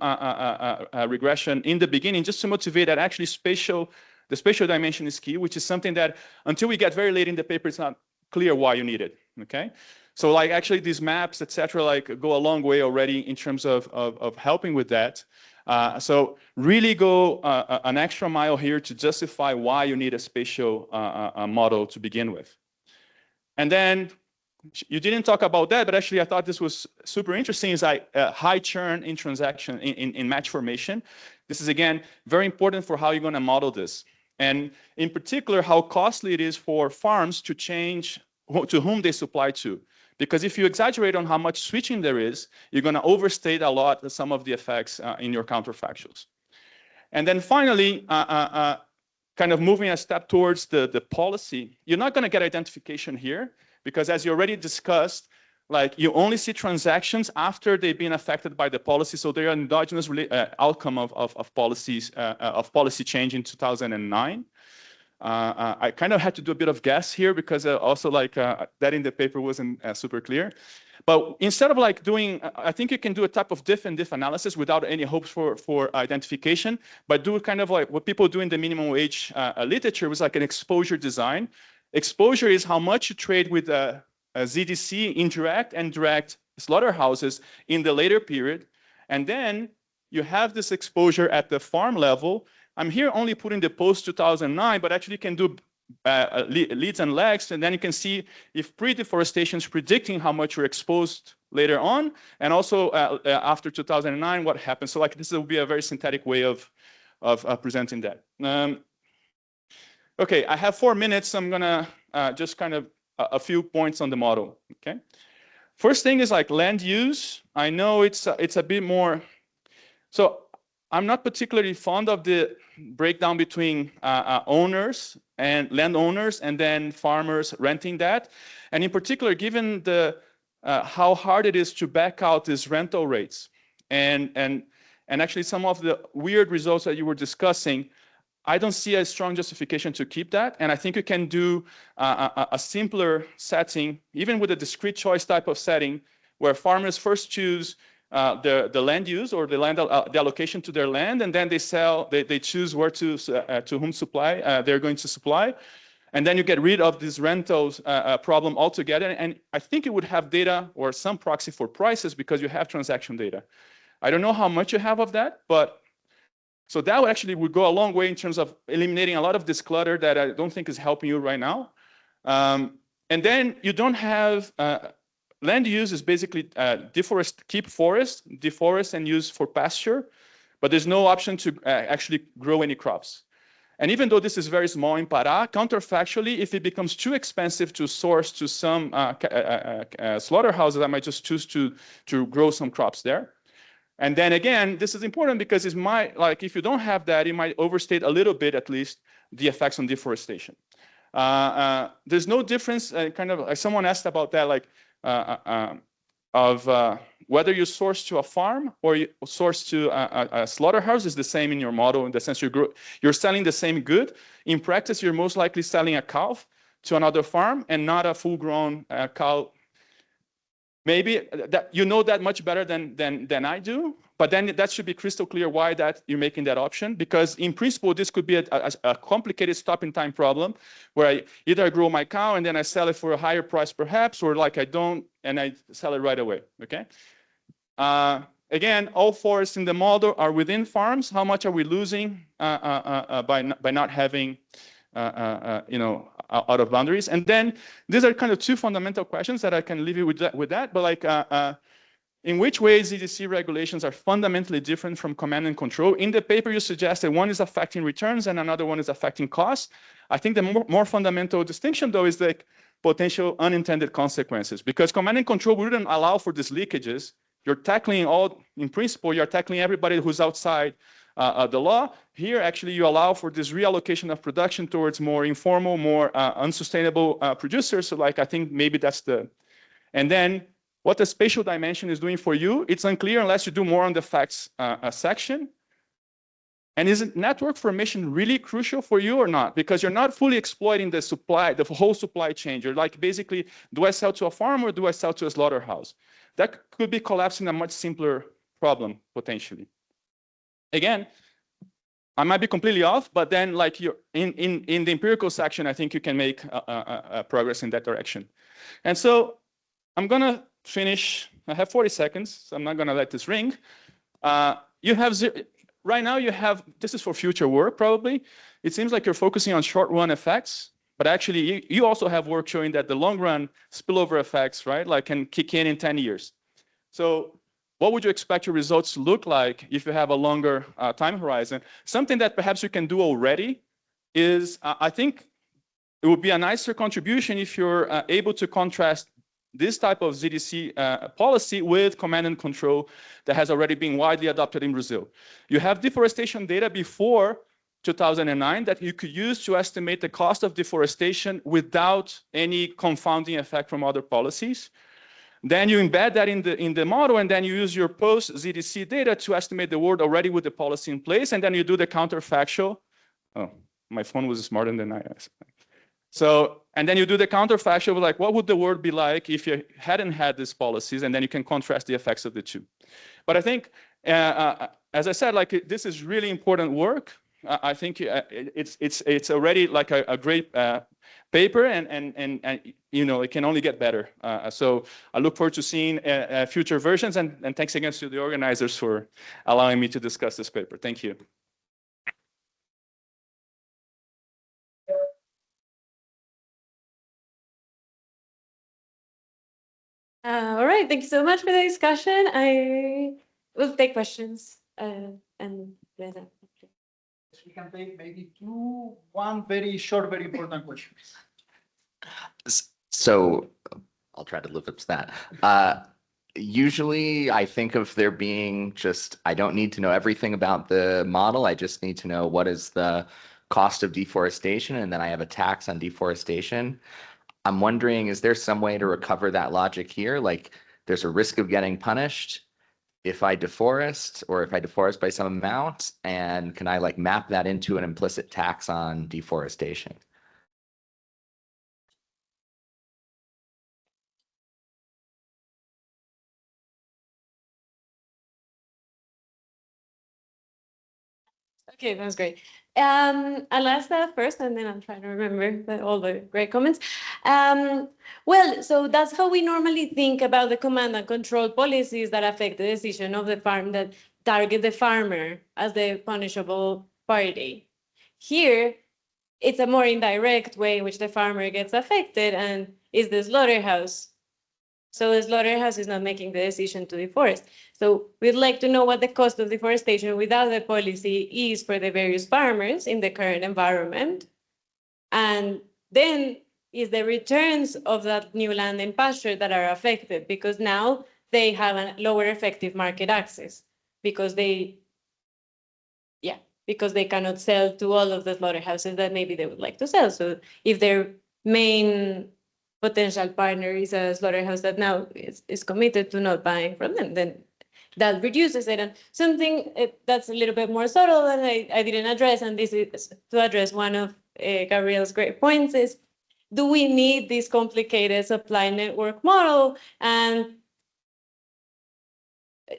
regression in the beginning just to motivate that actually the spatial dimension is key, which is something that until we get very late in the paper, it's not clear why you need it, okay? So like actually these maps, et cetera, like go a long way already in terms of helping with that. So really go an extra mile here to justify why you need a spatial model to begin with. And then you didn't talk about that, but actually I thought this was super interesting, is like high churn in transaction, in match formation. This is, again, very important for how you're going to model this. And in particular, how costly it is for farms to change to whom they supply to. Because if you exaggerate on how much switching there is, you're going to overstate a lot some of the effects in your counterfactuals. And then finally, kind of moving a step towards the policy, you're not going to get identification here, because as you already discussed, like you only see transactions after they've been affected by the policy, so they are endogenous outcome of policy change in 2009. I kind of had to do a bit of guess here because also like that in the paper wasn't super clear. But instead of like doing, I think you can do a type of diff and diff analysis without any hopes for identification, but do kind of like what people do in the minimum wage literature was like an exposure design. Exposure is how much you trade with a ZDC indirect and direct slaughterhouses in the later period. And then you have this exposure at the farm level. I'm here only putting the post-2009, but actually you can do leads and lags, and then you can see if pre-deforestation is predicting how much you're exposed later on, and also after 2009, what happens. So like this will be a very synthetic way of presenting that. Okay, I have 4 minutes. I'm gonna just kind of a few points on the model, okay? First thing is like land use. I know it's a bit more, so I'm not particularly fond of the breakdown between owners and landowners and then farmers renting that. And in particular, given the how hard it is to back out these rental rates and actually some of the weird results that you were discussing, I don't see a strong justification to keep that. And I think you can do a simpler setting, even with a discrete choice type of setting, where farmers first choose the land use or the allocation to their land, and then they choose where to whom supply they're going to supply. And then you get rid of this rentals problem altogether. And I think it would have data or some proxy for prices because you have transaction data. I don't know how much you have of that, but so that would go a long way in terms of eliminating a lot of this clutter that I don't think is helping you right now. And then you don't have, land use is basically keep forest, deforest and use for pasture, but there's no option to actually grow any crops. And even though this is very small in Pará, counterfactually, if it becomes too expensive to source to some slaughterhouses, I might just choose to grow some crops there. And then again, this is important because it might, like if you don't have that, it might overstate a little bit at least the effects on deforestation. There's no difference, kind of, someone asked about that, like whether you source to a farm or you source to a slaughterhouse is the same in your model in the sense you're selling the same good. In practice, you're most likely selling a calf to another farm and not a full-grown cow. Maybe that you know that much better than I do, but then that should be crystal clear why that you're making that option, because in principle, this could be a complicated stop-in-time problem where either I grow my cow and then I sell it for a higher price perhaps, or like I don't and I sell it right away, okay? Again, all forests in the model are within farms. How much are we losing by not having out of boundaries? And then these are kind of two fundamental questions that I can leave you with that. But like, in which ways EDC regulations are fundamentally different from command and control? In the paper, you suggest that one is affecting returns and another one is affecting costs. I think the more fundamental distinction, though, is like potential unintended consequences, because command and control wouldn't allow for these leakages you're tackling all, in principle, you're tackling everybody who's outside the law. Here, actually, you allow for this reallocation of production towards more informal, more unsustainable producers. So like, I think maybe that's and then what the spatial dimension is doing for you, it's unclear unless you do more on the facts section. And is network formation really crucial for you or not? Because you're not fully exploiting the supply, the whole supply chain. You're like, basically, do I sell to a farm or do I sell to a slaughterhouse? That could be collapsing a much simpler problem, potentially. Again, I might be completely off, but then like you're in the empirical section, I think you can make progress in that direction. And so I'm gonna finish, I have 40 seconds, so I'm not gonna let this ring. You have, right now you have, this is for future work probably. It seems like you're focusing on short run effects, but actually you also have work showing that the long run spillover effects, right, like can kick in 10 years. So what would you expect your results to look like if you have a longer time horizon? Something that perhaps you can do already is, I think it would be a nicer contribution if you're able to contrast this type of ZDC policy with command and control that has already been widely adopted in Brazil. You have deforestation data before 2009 that you could use to estimate the cost of deforestation without any confounding effect from other policies. Then you embed that in the model, and then you use your post-ZDC data to estimate the world already with the policy in place, and then you do the counterfactual. Oh, my phone was smarter than I was. So, and then you do the counterfactual, like what would the world be like if you hadn't had these policies, and then you can contrast the effects of the two. But I think, as I said, like this is really important work. I think it's already like a great paper, and you know, it can only get better. So I look forward to seeing future versions, and thanks again to the organizers for allowing me to discuss this paper. Thank you. All right, thank you so much for the discussion. I will take questions and we can take maybe one very short, very important question. So I'll try to live up to that. Usually I think of there being just, I don't need to know everything about the model. I just need to know what is the cost of deforestation, and then I have a tax on deforestation. I'm wondering, is there some way to recover that logic here? Like there's a risk of getting punished if I deforest, or if I deforest by some amount, and can I like map that into an implicit tax on deforestation? Okay, that's great. I'll ask that first, and then I'll try to remember all the great comments. Well, so that's how we normally think about the command and control policies that affect the decision of the farm, that target the farmer as the punishable party. Here, it's a more indirect way in which the farmer gets affected, and is the slaughterhouse. So the slaughterhouse is not making the decision to deforest. So we'd like to know what the cost of deforestation without the policy is for the various farmers in the current environment. And then is the returns of that new land and pasture that are affected, because now they have a lower effective market access because because they cannot sell to all of the slaughterhouses that maybe they would like to sell. So if their main potential partner is a slaughterhouse that now is committed to not buying from them, then that reduces it. And something that's a little bit more subtle that I didn't address, and this is to address one of Gabriel's great points, is do we need this complicated supply network model? And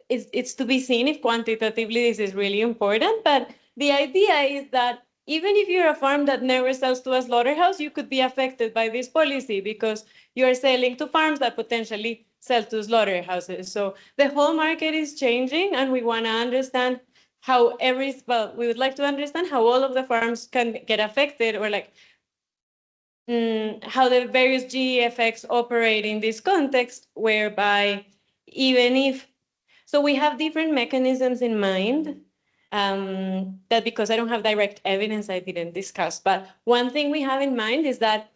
it's to be seen if quantitatively this is really important. But the idea is that even if you're a farm that never sells to a slaughterhouse, you could be affected by this policy because you're selling to farms that potentially sell to slaughterhouses. So the whole market is changing, and we want to understand how we would like to understand how all of the farms can get affected, or like how the various GEFX operate in this context, whereby even if, so we have different mechanisms in mind. That because I don't have direct evidence, I didn't discuss. But one thing we have in mind is that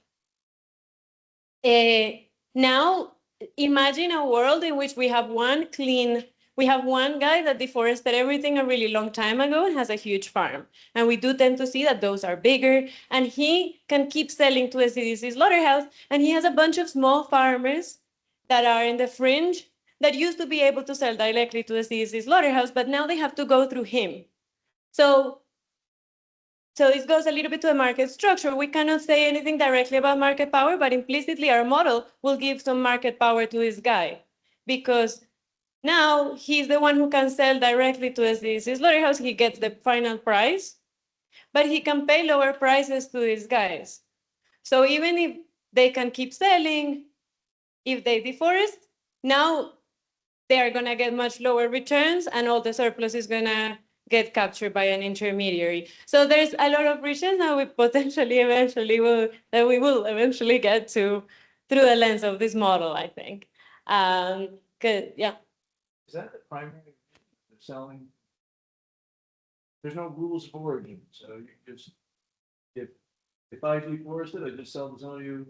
now imagine a world in which we have one guy that deforested everything a really long time ago and has a huge farm. And we do tend to see that those are bigger, and he can keep selling to a CDC slaughterhouse, and he has a bunch of small farmers that are in the fringe that used to be able to sell directly to the CDC slaughterhouse, but now they have to go through him. So it goes a little bit to the market structure. We cannot say anything directly about market power, but implicitly our model will give some market power to this guy, because now he's the one who can sell directly to this slaughterhouse. He gets the final price, but he can pay lower prices to these guys. So even if they can keep selling, if they deforest, now they are going to get much lower returns, and all the surplus is going to get captured by an intermediary. So there's a lot of reasons that we potentially we will eventually get to through the lens of this model, I think. Yeah. Is that the primary reason they're selling? There's no rules of origin, so you just, if I deforested, I just sell to someone who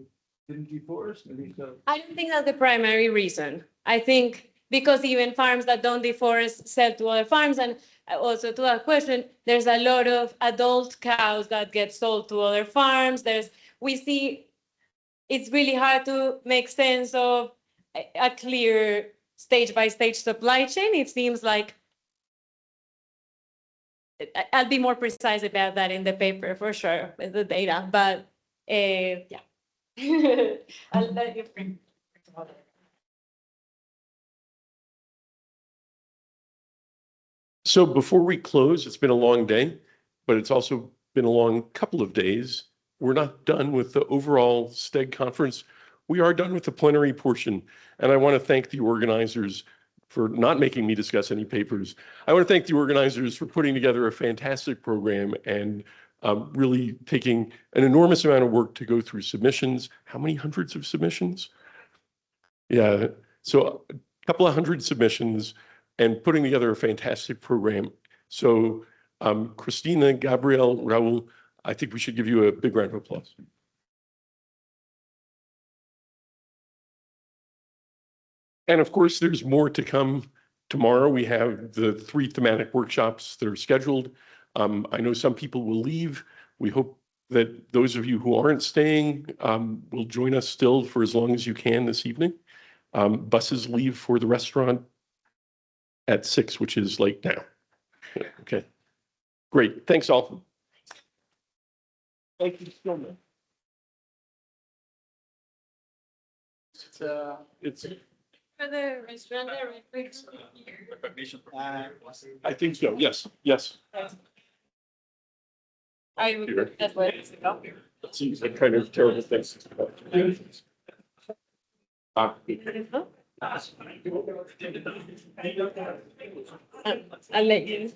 didn't deforest, and I don't think that's the primary reason. I think because even farms that don't deforest sell to other farms, and also to that question, there's a lot of adult cows that get sold to other farms. We see it's really hard to make sense of a clear stage-by-stage supply chain. It seems like I'll be more precise about that in the paper for sure with the data, but yeah. I'll let you bring. So before we close, it's been a long day, but it's also been a long couple of days. We're not done with the overall STEG conference. We are done with the plenary portion, and I want to thank the organizers for not making me discuss any papers. I want to thank the organizers for putting together a fantastic program and really taking an enormous amount of work to go through submissions. How many hundreds of submissions? Yeah, so a couple of hundred submissions and putting together a fantastic program. So Christina, Gabrielle, Raul, I think we should give you a big round of applause. And of course, there's more to come. Tomorrow, we have the 3 thematic workshops that are scheduled. I know some people will leave. We hope that those of you who aren't staying will join us still for as long as you can this evening. Buses leave for the restaurant at 6, which is late now. Okay, great. Thanks all. Thank you so much. It's For the restaurant directly here. I think so. Yes, yes. That's what it's about. That seems like kind of terrible things. I'll let you.